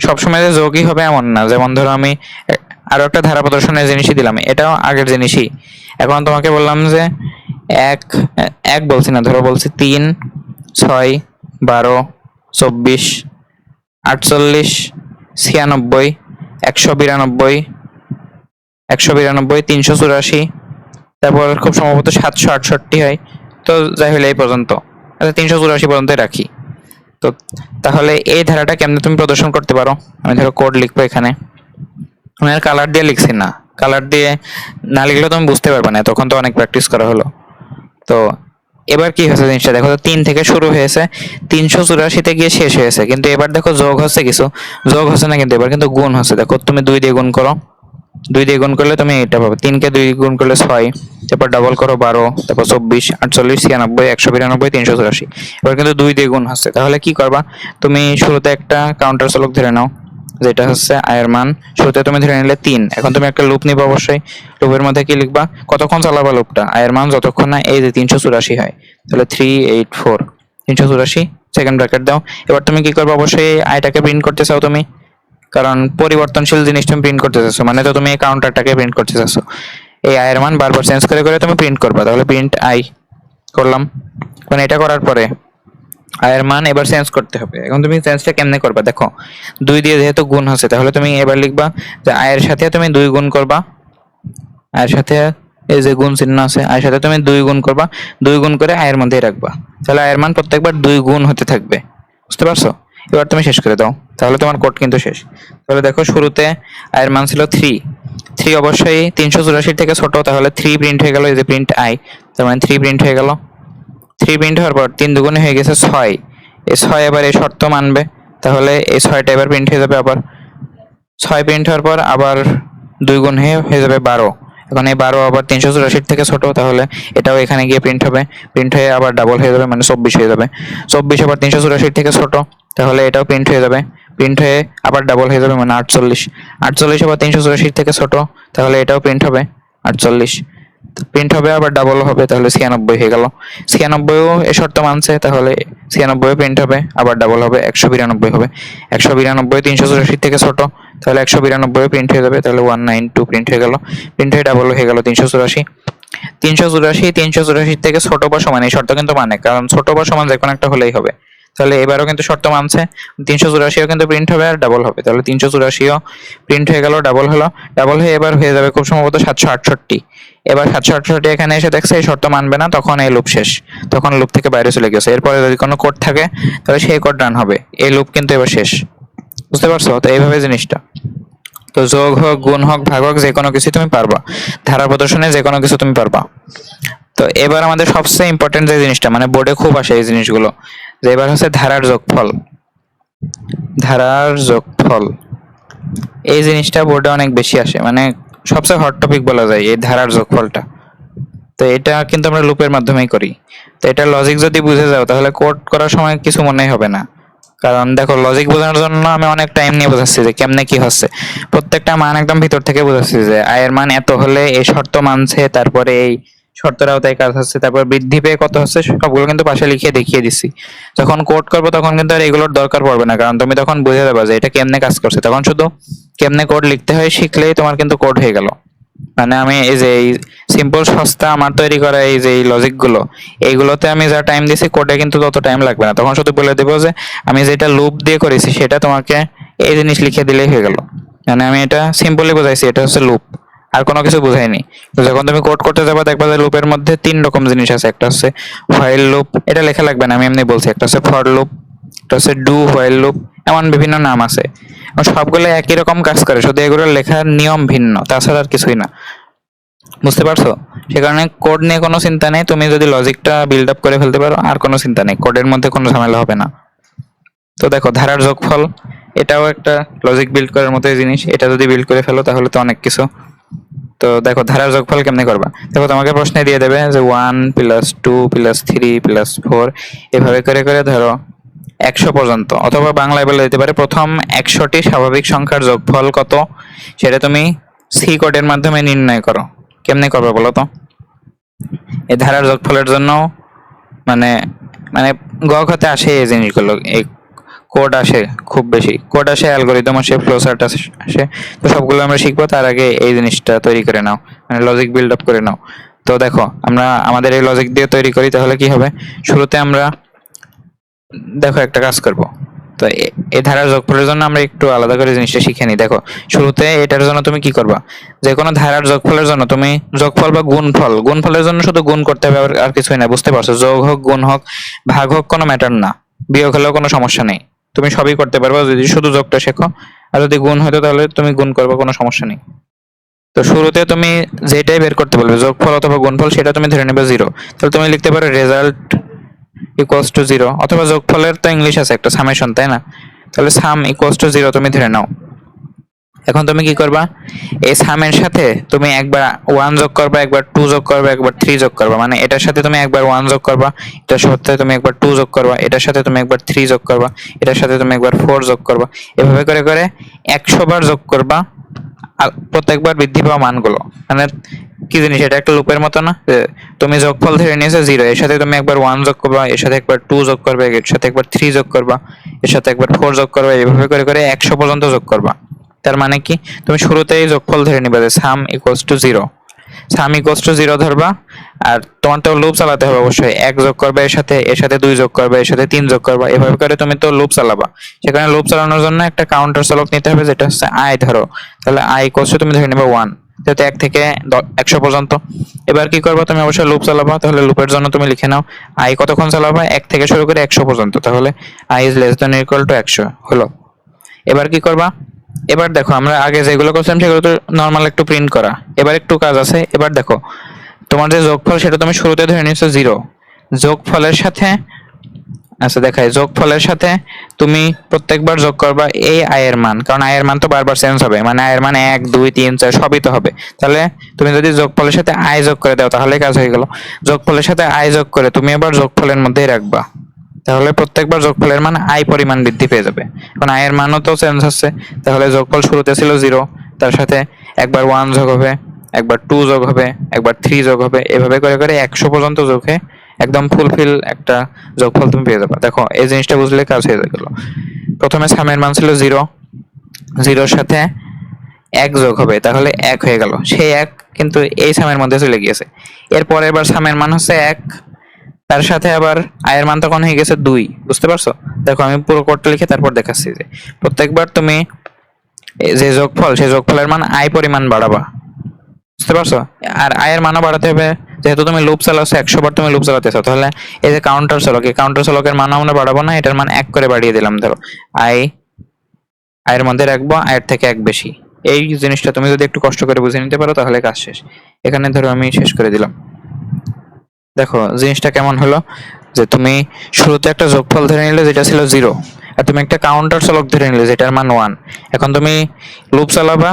সবসময় যে যোগই হবে এমন না, যেমন ধরো আমি আরো একটা ধারা প্রদর্শনের জিনিসই দিলাম, এটাও আগের জিনিসই। এখন তোমাকে বললাম যে এক এক বলছি না, ধরো বলছি 3, 6, 12, 24, 48, 96, 192, 192, 384, তারপর খুব সম্ভবত 768 হয়। তো যাই হলে এই পর্যন্ত, আচ্ছা 384 পর্যন্তই রাখি। তো তাহলে এই ধারাটা কেমনে তুমি প্রদর্শন করতে পারো, আমি ধরো কোড লিখবো এখানে, আমি আর কালার দিয়ে লিখছি না, কালার দিয়ে না লিখলে তুমি বুঝতে পারবে না, তখন তো অনেক প্র্যাকটিস করা হলো। তো এবার কি হয়েছে জিনিসটা দেখো তো, 3 থেকে শুরু হয়েছে, 384-তে গিয়ে শেষ হয়েছে, কিন্তু এবার দেখো যোগ হচ্ছে কিছু, যোগ হচ্ছে না কিন্তু এবার কিন্তু গুণ হচ্ছে। দেখো তুমি 2 দিয়ে গুণ করো, 2 দিয়ে গুণ করলে তুমি এটা পাবে, 3 কে 2 গুণ করলে 6, তারপর ডাবল করো 12, তারপর 24, 48, 96, 192, 384। এবার কিন্তু 2 দিয়ে গুণ হচ্ছে। তাহলে কি করবা, তুমি শুরুতে একটা কাউন্টার চলক ধরে নাও, যেটা হচ্ছে আয়ের মান, শুরুতে তুমি ধরে নিলে 3। এখন তুমি একটা লুপ নিবা, অবশ্যই লুপের মধ্যে কি লিখবা, কতক্ষণ চালাবা লুপটা, আয়ের মান যতক্ষণ না এই যে 384 হয়, তাহলে 384, 384 সেকেন্ড ব্র্যাকেট দাও। এবার তুমি কি করবে, অবশ্যই আয়টাকে প্রিন্ট করতে চাও তুমি, কারণ পরিবর্তনশীল জিনিস তুমি প্রিন্ট করতে চাচ্ছ, মানে তো তুমি এই কাউন্টারটাকে প্রিন্ট করতে চাচ্ছ, এই আয়ের মান বারবার চেঞ্জ করে করে তুমি প্রিন্ট করবা। তাহলে প্রিন্ট আই করলাম, মানে এটা করার পরে আয়ের মান এবার চেঞ্জ করতে হবে। এখন তুমি চেঞ্জটা কেমনে করবা, দেখো 2 দিয়ে যেহেতু গুণ হচ্ছে, তাহলে তুমি এবার লিখবা যে আয়ের সাথে তুমি 2 গুণ করবা, আয়ের সাথে এই যে গুণ চিহ্ন আছে, আয়ের সাথে তুমি 2 গুণ করবা, 2 গুণ করে আয়ের মধ্যেই রাখবা, তাহলে আয়ের মান প্রত্যেকবার 2 গুণ হতে থাকবে। বুঝতে পারছো? এবার তুমি শেষ করে দাও, তাহলে তোমার কোড কিন্তু শেষ। তাহলে দেখো শুরুতে আয়ের মান ছিল 3, 3 অবশ্যই 384 থেকে ছোট, তাহলে 3 প্রিন্ট হয়ে গেল, এই যে প্রিন্ট আই, তার মানে 3 প্রিন্ট হয়ে গেল। 3 প্রিন্ট হওয়ার পর 3 দুগুণে হয়ে গেছে 6, এই 6 এবার এই শর্ত মানবে, তাহলে এই 6টা এবার প্রিন্ট হয়ে যাবে। আবার 6 প্রিন্ট হওয়ার পর আবার 2 গুণ হয়ে যাবে 12। এখন এই 12 আবার 384 থেকে ছোট, তাহলে এটাও এখানে গিয়ে প্রিন্ট হবে, প্রিন্ট হয়ে আবার ডাবল হয়ে যাবে, মানে 24 হয়ে যাবে। 24 আবার 384 থেকে ছোট, তাহলে এটাও প্রিন্ট হয়ে যাবে, প্রিন্ট হয়ে আবার ডাবল হয়ে যাবে, মানে 48। 48 আবার 384 থেকে ছোট, তাহলে এটাও প্রিন্ট হবে 48, প্রিন্ট হবে আবার ডাবল হবে, তাহলে 96 হয়ে গেল। 96ও এ শর্ত মানছে, তাহলে 96 প্রিন্ট হবে আবার ডাবল হবে, 192 হবে। 192 384 থেকে ছোট, তাহলে 192 প্রিন্ট হয়ে যাবে, তাহলে 192 প্রিন্ট হয়ে গেল, প্রিন্ট হয়ে ডাবল হয়ে গেল 384। 384 থেকে ছোট বা সমান এই শর্ত কিন্তু মানে, কারণ ছোট বা সমান যে কোনো একটা হলেই হবে। তাহলে এবারও কিন্তু শর্ত মানছে, 384ও কিন্তু প্রিন্ট হবে আর ডাবল হবে, তাহলে 384ও প্রিন্ট হয়ে গেল, ডাবল হলো, ডাবল হয়ে এবার হয়ে যাবে খুব সম্ভবত 768। এবার 768 এখানে এসে দেখছে এই শর্ত মানবে না, তখন এই লুপ শেষ, তখন লুপ থেকে বাইরে চলে গেছে। এরপরে যদি কোনো কোড থাকে তাহলে সেই কোড রান হবে, এই লুপ কিন্তু এবার শেষ। বুঝতে পারছো? তো এইভাবে জিনিসটা। তো যোগ হোক, গুণ হোক, ভাগ হোক, যে কোনো কিছু তুমি পারবা, ধারা প্রদর্শনে যে কোনো কিছু তুমি পারবা। তো এবার আমাদের সবচেয়ে ইম্পর্টেন্ট যে জিনিসটা, মানে বোর্ডে খুব আসে এই জিনিসগুলো, যে এবার হচ্ছে ধারার যোগফল। ধারার যোগফল এই জিনিসটা বোর্ডে অনেক বেশি আসে, মানে সবচেয়ে হট টপিক বলা যায় এই ধারার যোগফলটা। তো এটা কিন্তু আমরা লুপের মাধ্যমেই করি। তো এটা লজিক যদি বুঝে যাও তাহলে কোড করার সময় কিছু মনেই হবে না, কারণ দেখো লজিক বোঝানোর জন্য আমি অনেক টাইম নিয়ে বোঝাচ্ছি যে কেমনে কি হচ্ছে, প্রত্যেকটা মান একদম ভিতর থেকে বোঝাচ্ছি যে আয়ের মান এত হলে এই শর্ত মানছে, তারপরে এই শর্তের আওতায় কাজ হচ্ছে, তারপর বৃদ্ধি পেয়ে কত হচ্ছে সবগুলো কিন্তু পাশে লিখে দেখিয়ে দিচ্ছি। যখন কোড করবো তখন কিন্তু আর এগুলোর দরকার পড়বে না, কারণ তুমি তখন বুঝে যাবে যে এটা কেমনে কাজ করছে, তখন শুধু কেমনে কোড লিখতে হয় শিখলেই তোমার কিন্তু কোড হয়ে গেল। মানে আমি এই যে এই সিম্পল সস্তা আমার তৈরি করা এই যে এই লজিক গুলো, এইগুলোতে আমি যা টাইম দিছি কোডে কিন্তু তত টাইম লাগবে না, তখন শুধু বলে দেবো যে আমি যেটা লুপ দিয়ে করেছি সেটা তোমাকে এই জিনিস লিখে দিলেই হয়ে গেল। মানে আমি এটা সিম্পলি বোঝাইছি, এটা হচ্ছে লুপ, আর কোনো কিছু বোঝাইনি। তো যখন তুমি কোড করতে যাবে দেখবা যে লুপের মধ্যে 3 রকম জিনিস আছে, একটা হচ্ছে হোয়াইল লুপ, এটা লেখা লাগবে না আমি এমনি বলছি, একটা হচ্ছে ফর লুপ, একটা হচ্ছে ডু হোয়াইল লুপ, এমন বিভিন্ন নাম আছে। সবগুলো একই রকম কাজ করে, শুধু এগুলোর লেখার নিয়ম ভিন্ন, তাছাড়া আর কিছুই না। বুঝতে পারছো? সে কারণে কোড নিয়ে কোনো চিন্তা নেই, তুমি যদি লজিকটা বিল্ড আপ করে ফেলতে পারো আর কোনো চিন্তা নেই, কোডের মধ্যে কোনো ঝামেলা হবে না। তো দেখো ধারার যোগফল এটাও একটা লজিক বিল্ড করার মতো জিনিস, এটা যদি বিল্ড করে ফেলো তাহলে তো অনেক কিছু। তো দেখো ধারার যোগফল কেমনে করবা, দেখো তোমাকে প্রশ্নে দিয়ে দেবে যে 1+2+3+4 এভাবে করে করে ধরো 100 পর্যন্ত, অথবা বাংলায় বলে দিতে পারে প্রথম 100টি স্বাভাবিক সংখ্যার যোগফল কত সেটা তুমি সি কোডের মাধ্যমে নির্ণয় করো। কেমনে করবে বলো তো? এই ধারার যোগফলের জন্য মানে মানে গখতে আসে এই জিনিসগুলো, এই কোড আসে, খুব বেশি কোড আসে, অ্যালগোরিদম আসে, ফ্লো চার্ট আসে। তো সবগুলো আমরা শিখবো, তার আগে এই জিনিসটা তৈরি করে নাও, মানে লজিক বিল্ড আপ করে নাও। তো দেখো আমরা আমাদের এই লজিক দিয়ে তৈরি করি, তাহলে কি হবে, শুরুতে আমরা দেখো একটা কাজ করব। তো এই ধারার যোগফলের জন্য আমরা একটু আলাদা করে জিনিসটা শিখে নিই। দেখো শুরুতে এটার জন্য তুমি কি করবা, যে কোনো ধারার যোগফলের জন্য তুমি যোগফল বা গুণফল, গুণফলের জন্য শুধু গুণ করতে হবে, আর কিছুই না। বুঝতে পারছো? যোগ হোক, গুণ হোক, ভাগ হোক, কোনো ম্যাটার না, বিয়োগ হলেও কোনো সমস্যা নেই, তুমি সবই করতে পারবা যদি শুধু যোগটা শেখো। আর যদি গুণ হতো তাহলে তুমি গুণ করবে, কোনো সমস্যা নেই। তো শুরুতে তুমি যেটাই বের করতে বলবে যোগফল অথবা গুণফল সেটা তুমি ধরে নেবে 0, তাহলে তুমি লিখতে পারো রেজাল্ট ইকুয়ালস টু 0, অথবা যোগফলের তো ইংলিশ আছে একটা সামেশন, তাই না? তাহলে সাম ইকুয়ালস টু 0 তুমি ধরে নাও। এখন তুমি কি করবা, এই সামের সাথে তুমি একবার 1 যোগ করবা, একবার 2 যোগ করবা, একবার 3 যোগ করবা, মানে এটার সাথে তুমি একবার 1 যোগ করবা, এটার সাথে তুমি একবার 2 যোগ করবা, এটার সাথে তুমি একবার 3 যোগ করবা, এটার সাথে তুমি একবার 4 যোগ করবা, এভাবে করে করে 100 বার যোগ করবা, আর প্রত্যেকবার বৃদ্ধি পাওয়া মানগুলো। মানে কি জিনিস, এটা একটা লুপের মতো না, যে তুমি যোগফল ধরে নিয়েছো 0, এর সাথে তুমি একবার 1 যোগ করবা, এর সাথে একবার 2 যোগ করবে, এর সাথে একবার 3 যোগ করবা, এর সাথে একবার 4 যোগ করবা, এইভাবে করে করে 100 পর্যন্ত যোগ করবা। তার মানে কি, তুমি শুরুতেই যোগফল ধরে নিবে যে sum equals to 0, sum equals to 0 ধরবা। আর তোমার তো লুপ চালাতে হবে অবশ্যই, 1 যোগ করবে এর সাথে, এর সাথে 2 যোগ করবে, এর সাথে 3 যোগ করবা, এভাবে করে তুমি তো লুপ চালাবা। সেখানে লুপ চালানোর জন্য একটা কাউন্টার চলক নিতে হবে, যেটা হচ্ছে আই ধরো, তাহলে আই ইকুয়ালস টু তুমি ধরে নেবে 1, যেহেতু 1 থেকে 100 পর্যন্ত। এবার কি করবা, তুমি অবশ্যই লুপ চালাবা, তাহলে লুপের জন্য তুমি লিখে নাও আই কতক্ষণ চালাবা, 1 থেকে শুরু করে 100 পর্যন্ত, তাহলে I is less than equal to 100 হলো। এবার কি করবা, এবার দেখো আমরা আগে যেগুলো করছিলাম সেগুলো তো নর্মাল একটু প্রিন্ট করা, এবার একটু কাজ আছে। এবার দেখো তোমার যে যোগফল সেটা তুমি শুরুতে ধরে নিয়েছো 0, যোগফলের সাথে আচ্ছা দেখাই, যোগফলের সাথে তুমি প্রত্যেকবার যোগ করবা এই আয়ের মান, কারণ আয়ের মান তো বারবার চেঞ্জ হবে, মানে আয়ের মান 1 2 3 4 সবই তো হবে। তাহলে তুমি যদি যোগফলের সাথে আয় যোগ করে দাও তাহলে কাজ হয়ে গেল। যোগফলের সাথে আয় যোগ করে তুমি আবার যোগফলের মধ্যেই রাখবা, তাহলে প্রত্যেকবার যোগফলের মান আই পরিমাণ বৃদ্ধি পেয়ে যাবে। এখন আয়ের মানও তো চেঞ্জ হচ্ছে, তাহলে যোগফল শুরুতে ছিল 0, তার সাথে একবার 1 যোগ হবে, একবার 2 যোগ হবে, একবার 3 যোগ হবে, এভাবে করে করে 100 পর্যন্ত যোগ হয়ে একদম ফুলফিল একটা যোগফল তুমি পেয়ে যাবে। দেখো এই জিনিসটা বুঝলে কাজ হয়ে গেল। প্রথমে সামের মান ছিল 0, 0 এর সাথে এক যোগ হবে, তাহলে এক হয়ে গেল। সেই এক কিন্তু এই সামের মধ্যে চলে গিয়েছে। এরপর এবার সামের মান হচ্ছে এক, তার সাথে আবার আয়ের মান তখন হয়ে গেছে 2। বুঝতে পারছো? দেখো আমি পুরো কোডটা লিখে তারপর দেখাচ্ছি যে প্রত্যেকবার তুমি যে যোগফল, সেই যোগফলের মান আয় পরিমাণ বাড়াবা। বুঝতে পারছো? আর আয়ের মানও বাড়াতে হবে, যেহেতু তুমি লুপ চালাচ্ছো, 100 বার তুমি লুপ চালাতেছো, তাহলে এই যে কাউন্টার চলক, এই কাউন্টার চলকের মান আমরা বাড়াবো না, এটার মান 1 করে বাড়িয়ে দিলাম। ধরো আয়ের মধ্যে রাখবো আয়ের থেকে 1 বেশি। এই জিনিসটা তুমি যদি একটু কষ্ট করে বুঝে নিতে পারো তাহলে কাজ শেষ। এখানে ধরো আমি শেষ করে দিলাম। দেখো জিনিসটা কেমন হলো, যে তুমি শুরুতে একটা যোগফল ধরে নিলে যেটা ছিল 0, আর তুমি একটা কাউন্টার চলক ধরে নিলে যেটার মান 1। এখন তুমি লুপ চালাবা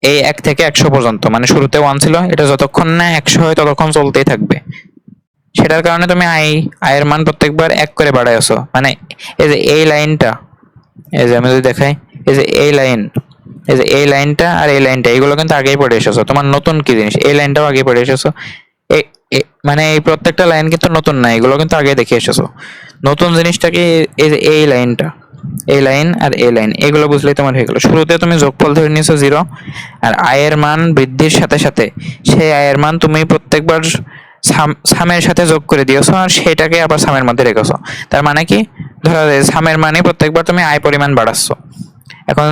এই 1 থেকে 100 পর্যন্ত, মানে শুরুতে 1 ছিল, এটা যতক্ষণ না 100 হয় ততক্ষণ চলতেই থাকবে। সেটার কারণে তুমি আয়ের মান প্রত্যেকবার 1 করে বাড়াইছো। মানে এই যে এই লাইনটা, এই যে আমি যদি দেখাই, এই যে এই লাইন, এই যে এই লাইনটা আর এই লাইনটা, এগুলো কিন্তু আগেই পড়ে এসেছো। তোমার নতুন কি জিনিস, এই লাইনটাও আগে পড়ে এসেছো। মানে এই প্রত্যেকটা লাইন কিন্তু নতুন না, এগুলো কিন্তু আগে দেখে এসেছো। নতুন জিনিসটা কি, এই যে এই লাইনটা, এই লাইন আর এই লাইন, এগুলো বুঝলেই তোমার হয়ে গেল। শুরুতে তুমি যোগফল ধরে নিয়েছো 0, আর আয়ের মান বৃদ্ধির সাথে সাথে সেই আয়ের মান তুমি প্রত্যেকবার সামের সাথে যোগ করে দিয়েছো, আর সেটাকে আবার সামের মধ্যে রেখেছো। তার মানে কি, ধরো সামের মানে প্রত্যেকবার তুমি আয় পরিমাণ বাড়াচ্ছ। এখন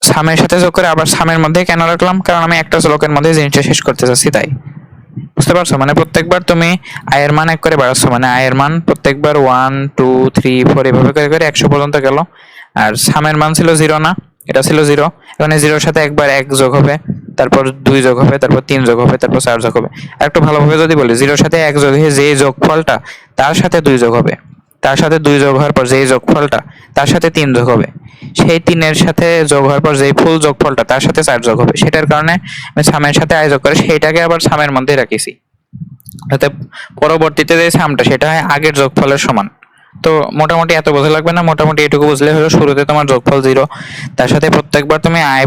সামের সাথে যোগ করে আবার সামের মধ্যে কেন রাখলাম, কারণ আমি একটা চলকের মধ্যে জিনিসটা শেষ করতে চাচ্ছি, তাই। বুঝতে পারছো? মানে প্রত্যেকবার তুমি আয়ের মান 1 করে বাড়াচ্ছ, মানে আয়ের মান প্রত্যেকবার 1 2 3 4 এভাবে করে করে 100 পর্যন্ত গেল। আর সামের মান ছিল 0 না, এটা ছিল 0। এখানে 0-র সাথে একবার 1 যোগ হবে, তারপর 2 যোগ হবে, তারপর 3 যোগ হবে, তারপর 4 যোগ হবে। আর একটু ভালোভাবে যদি বলি, 0-র সাথে 1 যোগ হয়ে যে যোগফলটা, তার সাথে 2 যোগ হবে, তার সাথে 2 যোগ হওয়ার পর যেই যোগফলটা, তার সাথে 3 যোগ হবে, সেই 3-এর সাথে যোগ হওয়ার পর যেই ফুল যোগফলটা, তার সাথে 4 যোগ হবে। সেটার কারণে আমি সামের সাথে আয় যোগ করে সেইটাকে আবার সামের মধ্যে রাখিছি, যাতে পরবর্তীতে যে সামটা সেটা হয় আগের যোগফলের সমান। তো মোটামুটি এত বোঝা লাগবে না, মোটামুটি এটুকু বুঝলে হলো। শুরুতে তোমার যোগফল 0, তার সাথে প্রত্যেকবার তুমি আয়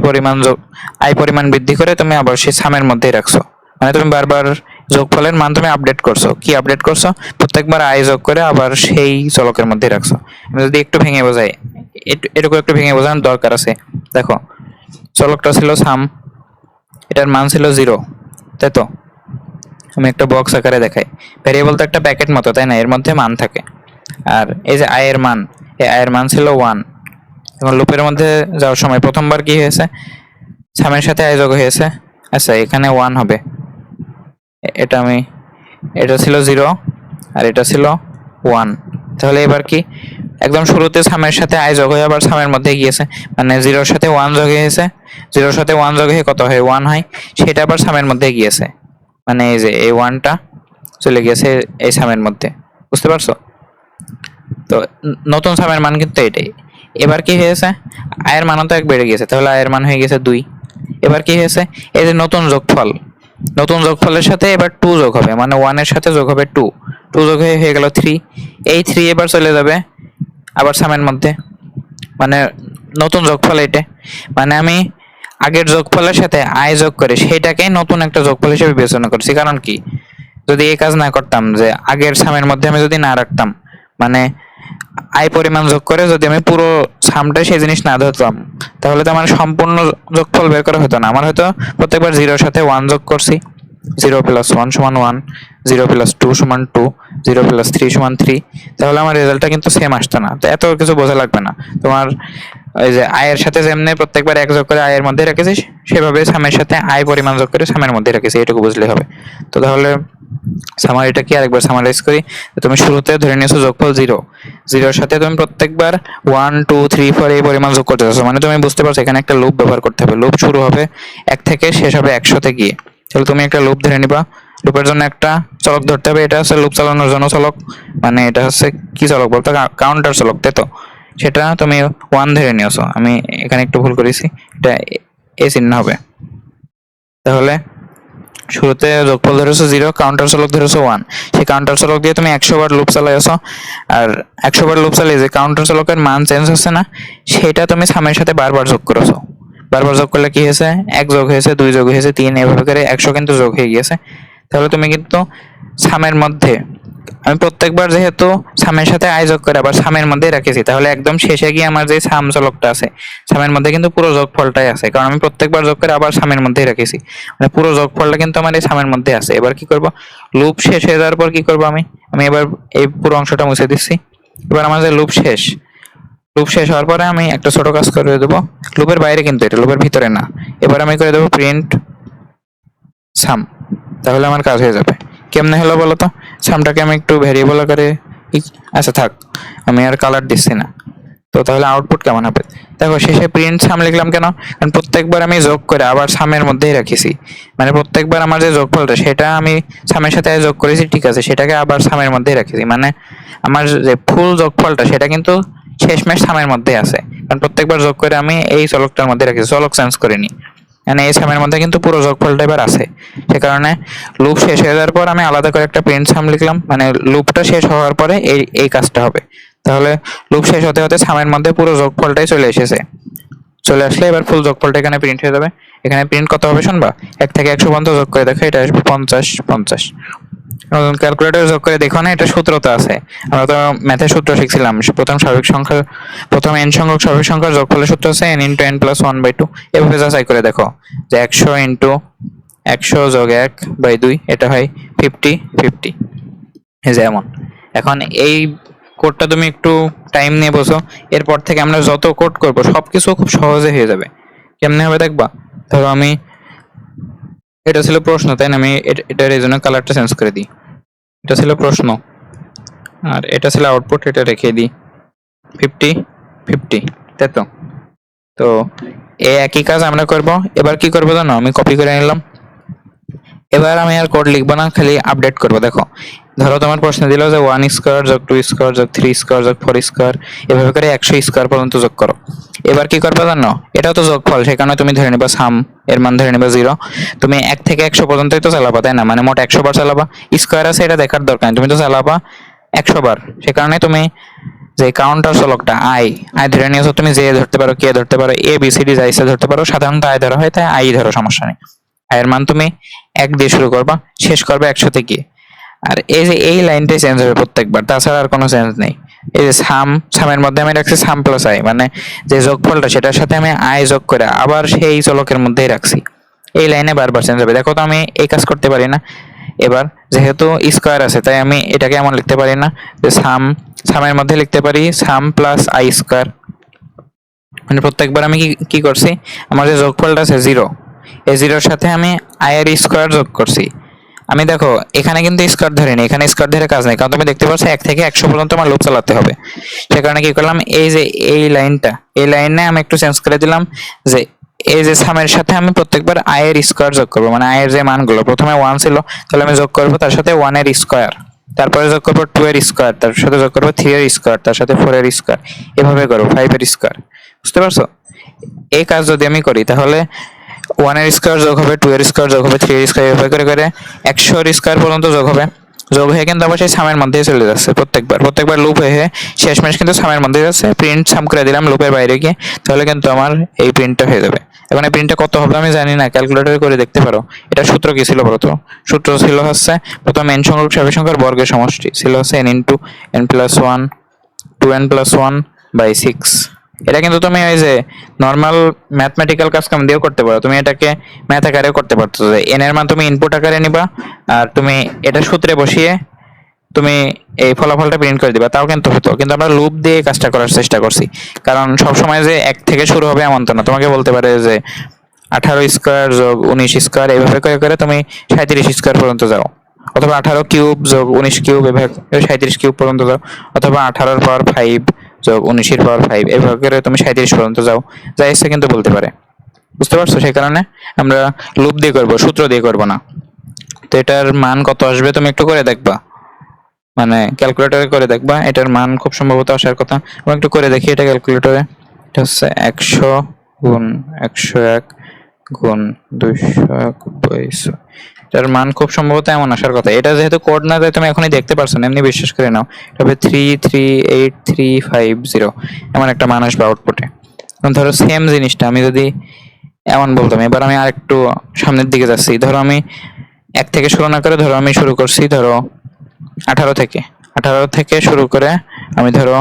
পরিমাণ বৃদ্ধি করে তুমি আবার সেই সামের মধ্যেই রাখছো। মানে তুমি বারবার যোগফলের মান তুমি আপডেট করছো। কি আপডেট করছো? প্রত্যেকবার আয় যোগ করে আবার সেই চলকের মধ্যে রাখছো। আমি যদি একটু ভেঙে বোঝাই, এটুকু একটু ভেঙে বোঝানোর দরকার আছে। দেখো, চলকটা ছিল সাম, এটার মান ছিল 0, তাই তো? আমি একটা বক্স আকারে দেখাই। ভ্যারিয়েবল তো একটা প্যাকেট মতো, তাই না? এর মধ্যে মান থাকে। আর এই যে আয়ের মান, এই আয়ের মান ছিল 1। এখন লুপের মধ্যে যাওয়ার সময় প্রথমবার কি হয়েছে, সামের সাথে আয় যোগ হয়েছে। আচ্ছা, এখানে 1 হবে। এটা ছিল 0 আর এটা ছিল 1। তাহলে এবার কি, একদম শুরুতে সামের সাথে আয় যোগ হয়ে আবার সামের মধ্যে গিয়েছে, মানে 0-র সাথে 1 যোগ হয়েছে, 0-র সাথে 1 যোগ হয়ে কত হয়, 1 হয়। সেটা আবার সামের মধ্যে গিয়েছে, মানে এই যে এই 1টা চলে গেছে এই সামের মধ্যে। বুঝতে পারছো? তো নতুন সামের মান কিন্তু এটাই। এবার কি হয়েছে, আয়ের মানও তো 1 বেড়ে গেছে, তাহলে আয়ের মান হয়ে গেছে 2। এবার কি হয়েছে, এই যে নতুন যোগফল, নতুন যোগফলের সাথে এবার 2 যোগ হবে, মানে 1 এর সাথে যোগ হবে 2, 2 যোগ হয়ে গেল 3। এই 3 এবার চলে যাবে আবার সামের মধ্যে, মানে নতুন যোগফল এটা। মানে আমি আগের যোগফলের সাথে আয় যোগ করে সেইটাকে নতুন একটা যোগফল হিসেবে বিবেচনা করছি। কারণ কি, যদি এই কাজ না করতাম, যে আগের সামের মধ্যে আমি যদি না রাখতাম, মানে আয় পরিমাণ যোগ করে যদি আমি পুরো সামটাই সেই জিনিস না ধরতাম, তাহলে তো আমার সম্পূর্ণ যোগফল বের করা হতো না। আমার হয়তো প্রত্যেকবার 0-র সাথে 1 যোগ করছি, 0 + 1 = 1, 0 + 2 = 2, 0 + 3 = 3, তাহলে আমার রেজাল্টটা কিন্তু সেম আসতো না। তো এত কিছু বোঝা লাগবে না তোমার। ওই যে আয়ের সাথে যেমনি প্রত্যেকবার 1 যোগ করে আয়ের মধ্যে রেখেছিস, সেভাবে সামের সাথে আয় পরিমাণ যোগ করে সামের মধ্যে রেখেছি, এটুকু বুঝলেই হবে। তো তাহলে সামারিটা কি আরেকবার সামারাইজ করি। তুমি শুরুতে ধরে নিয়েছো যোগফল 0, 0-র সাথে তুমি প্রত্যেকবার 1 2 3 4 এই পরিমাণ যোগ করতে চাচ্ছ, মানে তুমি বুঝতে পারছো এখানে একটা লুপ ব্যবহার করতে হবে। লুপ শুরু হবে 1 থেকে, শেষ হবে 100-তে গিয়ে। তাহলে তুমি একটা লুপ ধরে নিবা, লুপের জন্য একটা চলক ধরতে হবে। এটা হচ্ছে লুপ চালানোর জন্য চলক, মানে এটা হচ্ছে কি চলক বলতো, কাউন্টার চলক, তাই তো? সেটা তুমি 1 ধরে নিয়েছো, আমি এখানে একটু ভুল করেছি, এটা এ চিহ্ন হবে। তাহলে শুরুতে যোগফল ধরেছো 0, কাউন্টার চলক ধরেছো 1, সেই কাউন্টার চলক দিয়ে তুমি 100 বার লুপ চালাইছো। আর 100 বার লুপ চালিয়ে যে কাউন্টার চলকের মান চেঞ্জ হচ্ছে না, সেটা তুমি সামের সাথে বারবার যোগ করেছো। বারবার যোগ করলে কি হয়েছে, 1 যোগ হয়েছে, 2 যোগ হয়েছে, 3, এভাবে করে 100 কিন্তু যোগ হয়ে গিয়েছে। তাহলে তুমি কিন্তু সামের মধ্যে আমি প্রত্যেকবার যেহেতু সামের সাথে আই যোগ করে আবার সামের মধ্যেই রেখেছি, তাহলে একদম শেষে গিয়ে আমার যে সাম চলকটা আছে সামের মধ্যে কিন্তু পুরো যোগফলটাই আছে, কারণ আমি প্রত্যেকবার যোগ করে আবার সামের মধ্যেই রেখেছি, মানে পুরো যোগফলটা কিন্তু আমার এই সামের মধ্যে আছে। এবার কি করব, লুপ শেষ হয়ে যাওয়ার পর কি করব, আমি আমি এবার এই পুরো অংশটা মুছে দিচ্ছি। এবার আমার যে লুপ শেষ হওয়ার পরে আমি একটা ছোট কাজ করে দেবো, লুপের বাইরে কিন্তু এটা, লুপের ভিতরে না। এবার আমি করে দেবো প্রিন্ট সাম, তাহলে আমার কাজ হয়ে যাবে। কেমনে হলো বলো তো, সামটাকে আমি একটু ভেরিয়েবল আকারে আচ্ছা থাক, আমি আর কালার দিচ্ছি না। তো তাহলে আউটপুট কেমন হবে দেখো, শেষে প্রিন্ট সাম লিখলাম কেন, কারণ প্রত্যেকবার আমি যোগ করে আবার সামের মধ্যেই রেখেছি, মানে প্রত্যেকবার আমার যে যোগফলটা সেটা আমি সামের সাথে যোগ করেছি, ঠিক আছে, সেটাকে আবার সামের মধ্যেই রেখেছি, মানে আমার যে ফুল যোগফলটা সেটা কিন্তু শেষমেশ সামের মধ্যে আছে, কারণ প্রত্যেকবার যোগ করে আমি এই চলকটার মধ্যে রেখেছি, চলক চেঞ্জ করিনি, মানে এই সামের মধ্যে কিন্তু পুরো যোগফলটা এবার আছে। সে কারণে লুপ শেষ হয়ে যাওয়ার পর আমি আলাদা করে একটা প্রিন্ট সাম লিখলাম, মানে লুপটা শেষ হওয়ার পরে এই এই কাজটা হবে। তাহলে লুপ শেষ হতে হতে সামের মধ্যে পুরো যোগফলটাই চলে এসেছে, চলে আসলে এবার ফুল যোগফলটা এখানে প্রিন্ট হয়ে যাবে। এখানে প্রিন্ট কত হবে শুনবা, 1 থেকে 100 পর্যন্ত যোগ করে দেখো, এটা আসবে 50 ক্যালকুলেটর যোগ করে দেখো না, এটা সূত্রতে আছে, আমরা তো ম্যাথের সূত্র শিখছিলাম, প্রথম স্বাভাবিক সংখ্যা, প্রথম n সংখ্যক স্বাভাবিক সংখ্যার যোগফলের সূত্র আছে n * n + 1/2। এভাবে যাচাই করে দেখো যে 100 * 100 + 1/2 এটা হয় 50 এই যেমন। এখন এই কোডটা তুমি একটু টাইম নিয়ে বসো, এরপর থেকে আমরা যত কোড করব সবকিছু খুব সহজে হয়ে যাবে। কেমনে হবে দেখবা, ধরো আমি, এটা ছিল প্রশ্ন তাই না, আমি এটার এই জন্য কালারটা চেঞ্জ করে দিই, এটা ছিল প্রশ্ন আর এটা ছিল আউটপুট, এটা রেখে দিই 50 তাই তো। তো এই একই কাজ আমরা করব। এবার কি করবো জানো, আমি কপি করে নিলাম, এবার আমি আর কোড লিখবো না, খালি আপডেট করবো। দেখো ধরো তোমার প্রশ্ন দিল যে 1 স্কোয়ার যোগ 2 স্কোয়ার যোগ 3 স্কোয়ার যোগ 4 স্কোয়ার, এভাবে করে 100 স্কোয়ার পর্যন্ত যোগ করো। এবার কি করবে জানো, এটাও তো যোগফল, সেখানে তুমি ধরে নিবা সাম, এর মান ধরে নিবা 0। তুমি 1 থেকে 100 পর্যন্তই তো চালাবা তাই না, মানে মোট 100 বার চালাবা, স্কোয়ার আছে এটা দেখার দরকার নেই, তুমি তো চালাবা 100 বার। সে কারণে তুমি যে কাউন্টার চলকটা আই আই ধরে নিয়েছো, তুমি জে ধরতে পারো, কে ধরতে পারো, এ বি সি ডি যা ইচ্ছা ধরতে পারো, সাধারণত আই ধরা হয় তাই আই ধরো, সমস্যা নেই। আয়ের মান তুমি 1 দিয়ে শুরু করবা, শেষ করবে 100 তে গিয়ে। আর এই যে এই লাইনটাই চেঞ্জ হবে প্রত্যেকবার, তাছাড়া আর কোনো চেঞ্জ নেই। এই যে সামের মধ্যে আমি রাখছি সাম প্লাস আই, মানে যে যোগফলটা সেটার সাথে আমি আই যোগ করে আবার সেই চলকের মধ্যেই রাখছি, এই লাইনে বারবার চেঞ্জ হবে। দেখো তো আমি এই কাজ করতে পারি না, এবার যেহেতু স্কোয়ার আছে তাই আমি এটাকে এমন লিখতে পারি না যে সামের মধ্যে লিখতে পারি সাম প্লাস আই স্কোয়ার, মানে প্রত্যেকবার আমি কি করছি, আমার যে যোগফলটা আছে 0, এই 0-র সাথে আমি আই এর স্কোয়ার যোগ করছি। আমি দেখো এখানে কিন্তু স্কোয়ার ধরিনি, এখানে স্কোয়ার ধরে কাজ নেই, কারণ তুমি দেখতে পাচ্ছ 1 থেকে 100 পর্যন্ত আমার লুপ চালাতে হবে। সে কারণে কি করলাম, এই যে এই লাইনটা, এই লাইনে আমি একটু চেঞ্জ করে দিলাম, যে এই যে সামের সাথে আমি প্রত্যেকবার আই এর স্কোয়ার যোগ করবো, মানে আই এর যে মানগুলো প্রথমে 1 ছিল তাহলে আমি যোগ করবো তার সাথে 1 এর স্কোয়ার, তারপরে যোগ করবো 2 এর স্কোয়ার, তার সাথে যোগ করবো 3 এর স্কোয়ার, তার সাথে 4 এর স্কোয়ার, এভাবে করবো 5 এর স্কোয়ার। বুঝতে পারছো, এই কাজ যদি আমি করি তাহলে 1 এর স্কোয়ার যোগ হবে, 2 এর স্কোয়ার যোগ হবে, 3 এর স্কোয়ার, এভাবে করে করে 100 এর স্কোয়ার পর্যন্ত যোগ হবে। যোগ হয়ে কিন্তু আবার সেই সামের মধ্যেই চলে যাচ্ছে, প্রত্যেকবার লুপ হয়ে শেষমেশ কিন্তু সামের মধ্যে যাচ্ছে। প্রিন্ট সাম করে দিলাম লুপের বাইরে গিয়ে, তাহলে কিন্তু আমার এই প্রিন্টটা হয়ে যাবে। এখন এই প্রিন্টটা কত হবে আমি জানি না, ক্যালকুলেটরে করে দেখতে পারো। এটা সূত্র কি ছিল বলতো, সূত্র ছিল হচ্ছে প্রথম n সংখ্যক স্বাভাবিক সংখ্যার বর্গের সমষ্টি ছিল হচ্ছে n * n + 1 2n + 1/6। এটা কিন্তু তুমি ওই যে নর্মাল ম্যাথমেটিক্যাল কাজ কাম দিয়েও করতে পারো, তুমি এটাকে ম্যাথ আকারেও করতে পারতো, যে n এর মান তুমি ইনপুট আকারে নিবা আর তুমি এটা সূত্রে বসিয়ে তুমি এই ফলাফলটা প্রিন্ট করে দিবা, তাও কিন্তু হতো। কিন্তু আমরা লুপ দিয়ে কাজটা করার চেষ্টা করছি, কারণ সব সময় যে 1 থেকে শুরু হবে এমন তো না, তোমাকে বলতে পারে যে 18 স্কোয়ার যোগ 19 স্কোয়ার, এইভাবে করে করে তুমি 37 স্কোয়ার পর্যন্ত যাও, অথবা 18 কিউব যোগ 19 কিউব, এভাবে 37 কিউব পর্যন্ত যাও, অথবা 18 এর পাওয়ার 5 যোগ 19 এর পাওয়ার 5, এভাবে করে তুমি 37 পর্যন্ত যাও, যা ইচ্ছে কিন্তু বলতে পারে। বুঝতে পারছো, সেই কারণে আমরা লুপ দিয়ে করব, সূত্র দিয়ে করব না। তো এটার মান কত আসবে তুমি একটু করে দেখবা, মানে ক্যালকুলেটরে করে দেখবা, এটার মান খুব সম্ভবত আসার কথা। আমরা একটু করে দেখি এটা ক্যালকুলেটরে। এটা হচ্ছে 100 গুণ 101 গুণ 291, এটার মান খুব সম্ভবত এমন আসার কথা। এটা যেহেতু কোড না তাই তুমি এখনই দেখতে পারছো না, এমনি বিশ্বাস করে নাও। এটা হবে 338350, এমন একটা মান আসবে আউটপুটে। ধরো সেম জিনিসটা আমি যদি এমন বলতাম, এবার আমি আরেকটু সামনের দিকে যাচ্ছি, ধরো আমি 1 থেকে শুরু না করে, ধরো আমি শুরু করছি ধরো 18 থেকে শুরু করে আমি ধরো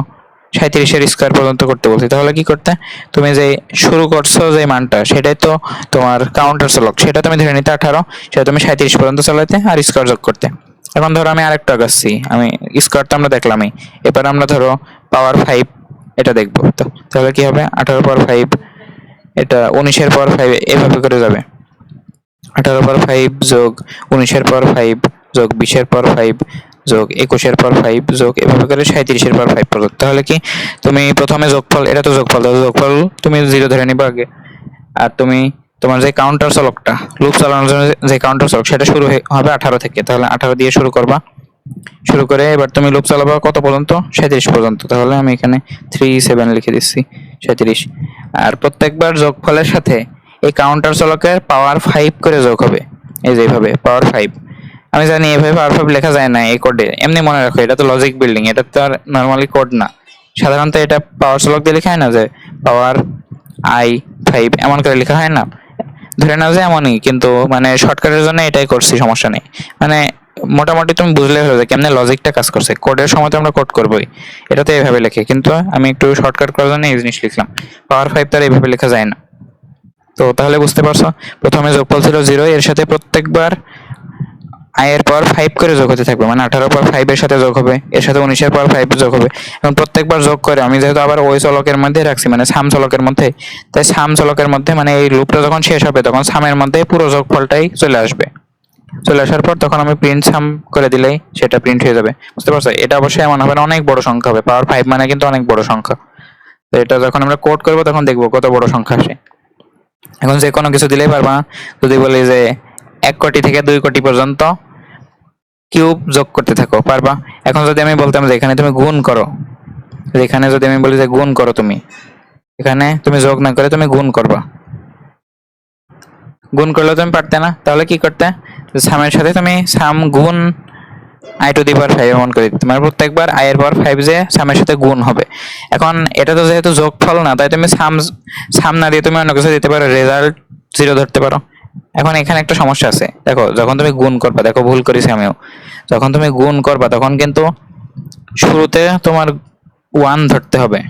37-এর স্কোয়ার পর্যন্ত করতে বলছি, তাহলে কি করতে, তুমি যে শুরু করছো যে মানটা সেটাই তো তোমার কাউন্টার চলক, সেটা তুমি ধরে নিতে 18, সেটা তুমি 37 পর্যন্ত চালাতে আর স্কোয়ার যোগ করতে। এখন ধরো আমি আরেকটা আগাচ্ছি, আমি স্কোয়ার তো আমরা দেখলামই, এবার আমরা ধরো পাওয়ার 5 এটা দেখবো, তো তাহলে কি হবে 18 পাওয়ার 5, এটা 19-এর পাওয়ার 5 এভাবে করে যাবে। 18 পাওয়ার 5 যোগ 19-এর পাওয়ার 5 যোগ 20-এর পাওয়ার 5 যোগ 21-এর পাওয়ার 5 যোগ এভাবে করে 37-এর পাওয়ার 5 পর্যন্ত। তাহলে কি তুমি প্রথমে যোগফল, এটা তো যোগফল, তাহলে যোগফল তুমি 0 ধরে নিবা আগে, আর তুমি তোমার যে কাউন্টার চলকটা লুপ চালানোর জন্য যে কাউন্টার চলক সেটা শুরু হবে 18 থেকে, তাহলে 18 দিয়ে শুরু করবা, শুরু করে এবার তুমি লুপ চালাবা কত পর্যন্ত, 37 পর্যন্ত। তাহলে আমি এখানে 37 লিখে দিচ্ছি, 37। আর প্রত্যেকবার যোগফলের সাথে এই কাউন্টার চলকের পাওয়ার 5 করে যোগ হবে, এই যে এইভাবে পাওয়ার 5। আমি জানি এভাবে পাওয়ার 5 লেখা যায় না এই কোডে, এমনি মনে রাখো এটা তো লজিক বিল্ডিং, এটা তো আর নর্মালি কোড না। সাধারণত এটা পাওয়ার চলক দিয়ে লেখা হয় না, যে পাওয়ার i5 এমন করে লেখা হয় না, ধরে নাও যে এমনই, কিন্তু মানে শর্টকাটের জন্য এটাই করছি, সমস্যা নেই। মানে মোটামুটি তুমি বুঝলে হলো যে কেমনে লজিকটা কাজ করছে, কোডের সময় তো আমরা কোড করবোই, এটা তো এইভাবে লেখে, কিন্তু আমি একটু শর্টকাট করার জন্য এই জিনিস লিখলাম, পাওয়ার 5 তো আর এইভাবে লেখা যায় না। তো তাহলে বুঝতে পারছো, প্রথমে যোগফল ছিল 0, এর সাথে প্রত্যেকবার i এর পাওয়ার 5 করে যোগ হতে থাকবে, মানে 18 পাওয়ার 5 এর সাথে যোগ হবে, এর সাথে 19-এর পাওয়ার 5 যোগ হবে। এখন প্রত্যেকবার যোগ করে আমি যেহেতু আবার ওই চলকের মধ্যে রাখছি, মানে সাম চলকের মধ্যে, তাই সাম চলকের মধ্যে মানে এই লুপটা যখন শেষ হবে তখন সামের মধ্যে পুরো যোগফলটাই চলে আসবে। চলে আসার পর তখন আমি প্রিন্ট সাম করে দিলেই সেটা প্রিন্ট হয়ে যাবে, বুঝতে পারছো। এটা অবশ্যই এমন হবে না, অনেক বড় সংখ্যা হবে, পাওয়ার 5 মানে কিন্তু অনেক বড় সংখ্যা। তো এটা যখন আমরা কোড করব তখন দেখবো কত বড় সংখ্যা আসে। এখন যে কোনো কিছু দিলেই পারবা, যদি বলি যে 1 কোটি থেকে 2 কোটি পর্যন্ত কিউব যোগ করতে থাকো, পারবা। এখন যদি আমি বলতাম যে এখানে তুমি গুণ করো, এখানে যদি আমি বলি যে গুণ করো, তুমি এখানে তুমি যোগ না করে তুমি গুণ করবা, গুণ করলে তুমি পারতে না, তাহলে কি করতে, সামের সাথে তুমি সাম গুণ i⁵ এমন করে দিতে, মানে প্রত্যেকবার i এর পাওয়ার 5 যে সামের সাথে গুণ হবে। এখন এটা তো যেহেতু যোগফল না, তাই তুমি সাম না দিয়ে তুমি অন্য কিছু দিতে পারো, রেজাল্ট 0 ধরতে পারো। এখন এখানে একটা সমস্যা আছে, দেখো যখন তুমি গুণ করবা, দেখো ভুল করেছি আমিও, যখন তুমি গুণ করবা তখন কিন্তু শুরুতে তোমার 1 ধরতে হবে।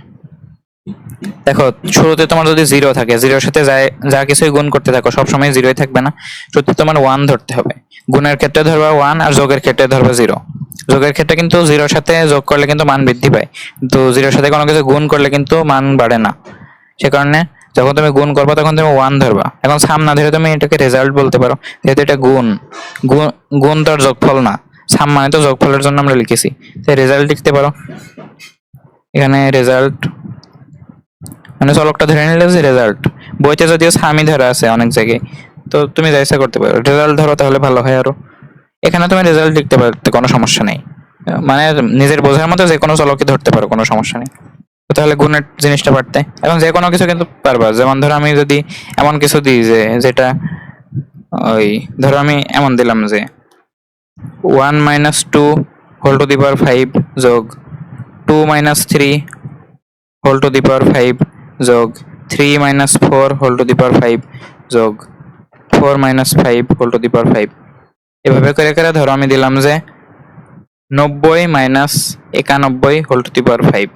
দেখো শুরুতে তোমার যদি 0 থাকে, 0-এর সাথে যা কিছুই গুণ করতে থাকো সবসময় 0-ই থাকবে না, শুরুতে তোমার 1 ধরতে হবে। গুণের ক্ষেত্রে ধরবা 1 আর যোগের ক্ষেত্রে ধরবা 0। যোগের ক্ষেত্রে কিন্তু 0-এর সাথে যোগ করলে কিন্তু মান বৃদ্ধি পায়, কিন্তু 0-এর সাথে কোনো কিছু গুণ করলে কিন্তু মান বাড়ে না। সে কারণে যখন তুমি গুণ করবা তখন তুমি 1 ধরবা। এখন সাম না ধরে তুমি এটাকে রেজাল্ট বলতে পারো, যেহেতু এটা গুণ, গুণ তো আর যোগফল না, সাম মানে তো যোগফলের জন্য আমরা লিখেছি, তাই রেজাল্ট লিখতে পারো। এখানে রেজাল্ট মানে চলকটা ধরে নিলে যে রেজাল্ট, বইতে যদিও সামই ধরা আছে অনেক জায়গায়, তো তুমি যা ইচ্ছা করতে পারো, রেজাল্ট ধরো তাহলে ভালো হয় আরো। এখানে তুমি রেজাল্ট লিখতে পারো, কোনো সমস্যা নেই, মানে নিজের বোঝার মতো যে কোনো চলকই ধরতে পারো, কোনো সমস্যা নেই। তো তাহলে গুণের জিনিসটা পারতে, এখন যে কোনো কিছু কিন্তু পারবা। যেমন ধরো আমি যদি এমন কিছু দিই যে যেটা ওই ধরো আমি এমন দিলাম যে 1 - 2 হোল টু দি পাওয়ার 5 যোগ 2 - 3 হোল টু দি পাওয়ার 5 যোগ 3 - 4 হোল টু দি পাওয়ার 5 যোগ 4 - 5 হোল টু দি পাওয়ার 5। এভাবে করে করে ধরো আমি দিলাম যে 90 - 91 হোল টু দি পাওয়ার 5।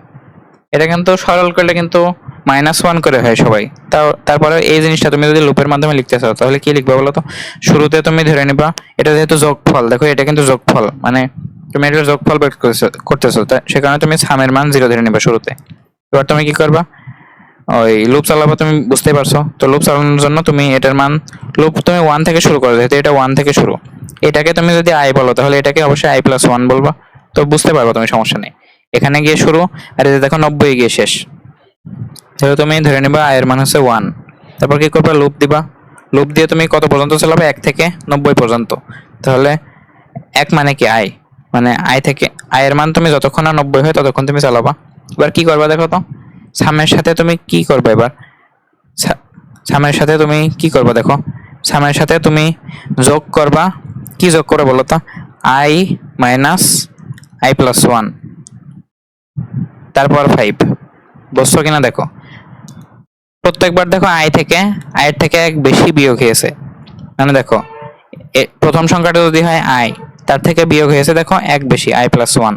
এটা কিন্তু সরল করলে কিন্তু -1 করে হয় সবাই। তারপরে এই জিনিসটা তুমি যদি লুপের মাধ্যমে লিখতে চাও তাহলে কি লিখবা বলো তো। শুরুতে তুমি ধরে নিবা এটা যেহেতু যোগফল, দেখো এটা কিন্তু যোগফল, মানে তুমি এটা যোগফল বের করতেছো, সে কারণে তুমি সামের মান 0 ধরে নিবা শুরুতে। এবার তুমি কি করবা, ওই লুপ চালাবো, তুমি বুঝতেই পারছো। তো লুপ চালানোর জন্য তুমি এটার মান, লুপ তুমি 1 থেকে শুরু করো, যেহেতু এটা 1 থেকে শুরু, এটাকে তুমি যদি i বলো তাহলে এটাকে অবশ্যই i+1 বলবা, তো বুঝতে পারবো তুমি, সমস্যা নেই। এখানে গিয়ে শুরু, আর এই দেখো 90 গিয়ে শেষ। তাহলে তুমি ধরে নিবা i এর মান হচ্ছে 1, তারপর কি করবা, লুপ দিবা। লুপ দিয়ে তুমি কত পর্যন্ত চালাবে, 1 থেকে 90 পর্যন্ত। তাহলে 1 মানে কি i, মানে i থেকে i এর মান তুমি যতক্ষণ না 90 হয় ততক্ষণ তুমি চালাবা। এবার কি করবা দেখো তো, সামের সাথে তুমি কি করবে, এবার সামের সাথে তুমি কি করবা দেখো, সামের সাথে তুমি যোগ করবা, কি যোগ করবে বলো তো, i - i+1 তারপর 5, বুঝছো কিনা দেখো। প্রত্যেকবার দেখো i এর থেকে 1 বেশি বিয়োগ হয়েছে, মানে দেখো প্রথম সংখ্যাটা যদি হয় i, তার থেকে বিয়োগ হয়েছে দেখো এক বেশি i+1,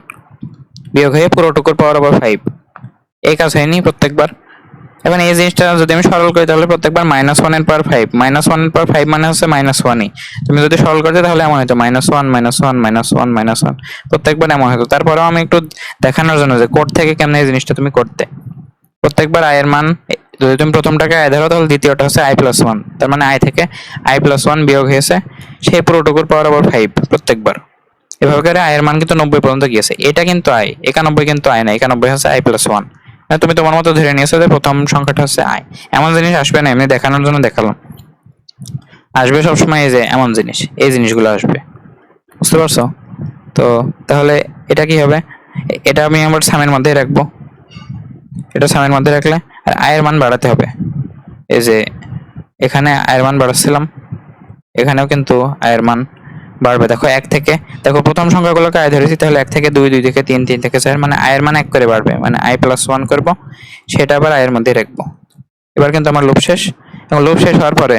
বিয়োগ হয়ে পুরোটুকুর পাওয়ার আবার 5। এই কাজ হয়নি প্রত্যেকবার? এখন এই জিনিসটা যদি আমি সরল করি তাহলে প্রত্যেকবার -1 এর পাওয়ার 5, -1 এর পাওয়ার 5 মানে হচ্ছে -1ই। তুমি যদি সরল করতে তাহলে এমন হতো -1 -1 -1 প্রত্যেকবার এমন হতো। তারপরেও আমি একটু দেখানোর জন্য যে কোড থেকে কেমন এই জিনিসটা তুমি করতে, প্রত্যেকবার i এর মান যদি তুমি প্রথমটাকে i ধরো তাহলে দ্বিতীয়টা হচ্ছে i+1, তার মানে i থেকে i+1 বিয়োগ হয়েছে সেই পুরোটুকুর পাওয়ার আবার 5 প্রত্যেকবার। এভাবে করে i এর মান কিন্তু 90 পর্যন্ত গিয়েছে। এটা কিন্তু i, 91 কিন্তু i না, 91 হচ্ছে i+1। তুমি তোমার মতো ধরে নিয়েছো যে প্রথম সংখ্যাটা হচ্ছে i। এমন জিনিস আসবে না, এমনি দেখানোর জন্য দেখালাম। আসবে সবসময় এই যে এমন জিনিস, এই জিনিসগুলো আসবে, বুঝতে পারছো? তো তাহলে এটা কি হবে, এটা আমি আমার সামের মধ্যেই রাখবো, এটা সামের মধ্যে রাখলে আর i এর মান বাড়াতে হবে। এই যে এখানে i এর মান বাড়াচ্ছিলাম, এখানেও কিন্তু i এর মান বাড়বে। দেখো 1 থেকে, দেখো প্রথম সংখ্যাগুলোকে i ধরেছি, তাহলে 1 থেকে 2, 2 থেকে 3, 3 থেকে 4, মানে i এর মান 1 করে বাড়বে, মানে i+1 করব, সেটা আবার i এর মধ্যে রাখবো। এবার কিন্তু আমার লুপ শেষ। এবং লুপ শেষ হওয়ার পরে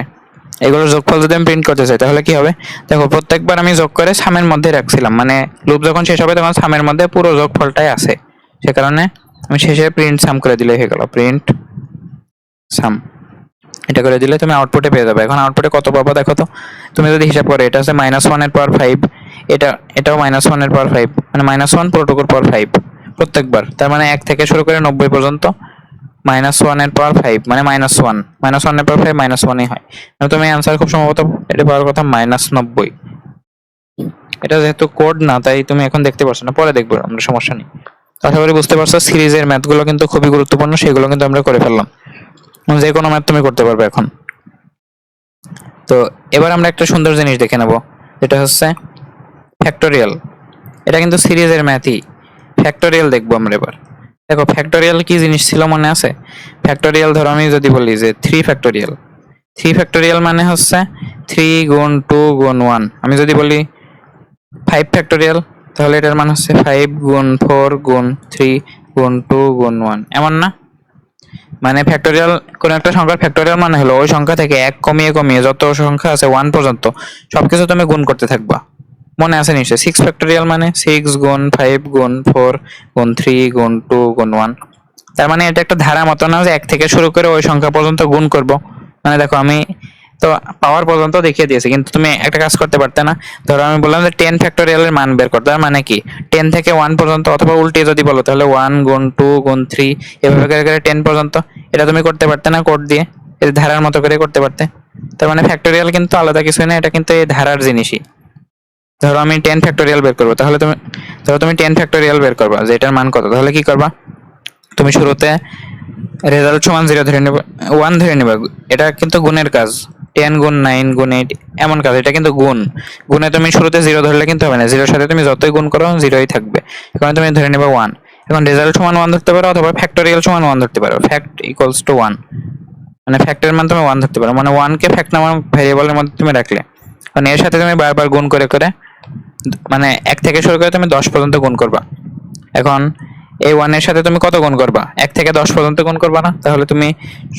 এগুলোর যোগফল যদি আমি প্রিন্ট করতে চাই তাহলে কি হবে, দেখো প্রত্যেকবার আমি যোগ করে সামের মধ্যে রাখছিলাম, মানে লুপ যখন শেষ হবে তখন সামের মধ্যে পুরো যোগফলটাই আছে, সে কারণে আমি শেষে প্রিন্ট সাম করে দিলে হয়ে গেল, প্রিন্ট সাম। এটা করে দিলে তুমি আউটপুটে পেয়ে যাবে। এখন আউটপুটে কত পাবো দেখো তো, তুমি যদি হিসাব করো, এটা হচ্ছে -1 এর পাওয়ার 5, এটাও -1 এর পাওয়ার 5, মানে -1 পুরোটুকুর পাওয়ার 5 প্রত্যেকবার। তার মানে 1 থেকে শুরু করে 90 পর্যন্ত -1 এর পাওয়ার 5, মানে -1 -1 এর পাওয়ার 5 -1ই হয়। তুমি অ্যান্সার খুব সম্ভবত এটা পাওয়ার কথা -90। এটা যেহেতু কোড না তাই তুমি এখন দেখতে পারছো না, পরে দেখবো আমরা, সমস্যা নেই। আশা করি বুঝতে পারছো, সিরিজের ম্যাথগুলো কিন্তু খুবই গুরুত্বপূর্ণ, সেগুলো কিন্তু আমরা করে ফেললাম। যে কোনো ম্যাথ তুমি করতে পারবে এখন। তো এবার আমরা একটা সুন্দর জিনিস দেখে নেব, এটা হচ্ছে ফ্যাক্টোরিয়াল। এটা কিন্তু সিরিজের ম্যাথই, ফ্যাক্টোরিয়াল দেখবো আমরা এবার। দেখো ফ্যাক্টোরিয়াল কি জিনিস ছিল মনে আছে? ফ্যাক্টোরিয়াল ধরো আমি যদি বলি যে 3 ফ্যাক্টোরিয়াল, 3 ফ্যাক্টোরিয়াল মানে হচ্ছে 3 গুণ 2 গুণ 1। আমি যদি বলি 5 ফ্যাক্টোরিয়াল তাহলে এটার মান হচ্ছে 5 গুণ 4 গুণ 3 গুণ 2 গুণ 1, এমন না? মানে ফ্যাক্টোরিয়াল, কোন একটা সংখ্যার ফ্যাক্টোরিয়াল মানে হলো ওই সংখ্যা থেকে 1 কমিয়ে কমিয়ে যত সংখ্যা আছে 1 পর্যন্ত সবকিছু তুমি গুণ করতে থাকবা। মনে আছে নিশ্চয়ই? 6 ফ্যাক্টোরিয়াল মানে 6 গুণ 5 গুণ 4 গুণ 3 গুণ 2 গুণ 1। তার মানে এটা একটা ধারা মতো না যে 1 থেকে শুরু করে ওই সংখ্যা পর্যন্ত গুণ করব। মানে দেখো আমি তো পাওয়ার পর্যন্ত দেখিয়ে দিয়েছি, কিন্তু তুমি একটা কাজ করতে পারতে না? ধরো আমি বললাম যে 10 ফ্যাক্টোরিয়ালের মান বের করতে, তার মানে কি 10 থেকে 1 পর্যন্ত, অথবা উল্টে যদি বলো তাহলে 1 গুণ 2 গুণ 3 এভাবে করে করে 10 পর্যন্ত। এটা তুমি করতে পারতে না কোড দিয়ে? এই ধারার মতো করে করতে পারতে। তার মানে ফ্যাক্টোরিয়াল কিন্তু আলাদা কিছুই না, এটা কিন্তু এই ধারার জিনিসই। ধরো আমি 10 ফ্যাক্টোরিয়াল বের করবো, তাহলে তুমি ধরো তুমি 10 ফ্যাক্টোরিয়াল বের করবা যে এটার মান কত, তাহলে কি করবা? তুমি শুরুতে রেজাল্ট সমান 0 ধরে নেবে, 1 ধরে নেবে। এটা কিন্তু গুণের কাজ, 10 গুণ 9 গুণ 8 এমন কাজ, এটা কিন্তু গুণ। গুণে তুমি শুরুতে 0 ধরলে কিন্তু হবে না, 0-এর সাথে তুমি যতই গুণ করো 0ই থাকবে। এখন তুমি ধরে নেবে 1। এখন রেজাল্ট সমান 1 ধরতে পারো, অথবা ফ্যাক্টোরিয়াল সমান 1 ধরতে পারো। ফ্যাক্ট ইকুয়ালস টু 1, মানে ফ্যাক্টরের মান তুমি 1 ধরতে পারো, মানে 1 কে ফ্যাক্ট নামক ভেরিয়েবলের মধ্যে তুমি রাখলে। কারণ এর সাথে তুমি বারবার গুণ করে করে, মানে 1 থেকে শুরু করে তুমি 10 পর্যন্ত গুণ করবা। এখন এই 1 এর সাথে তুমি কত গুণ করবা? 1 থেকে 10 পর্যন্ত গুণ করবা না? তাহলে তুমি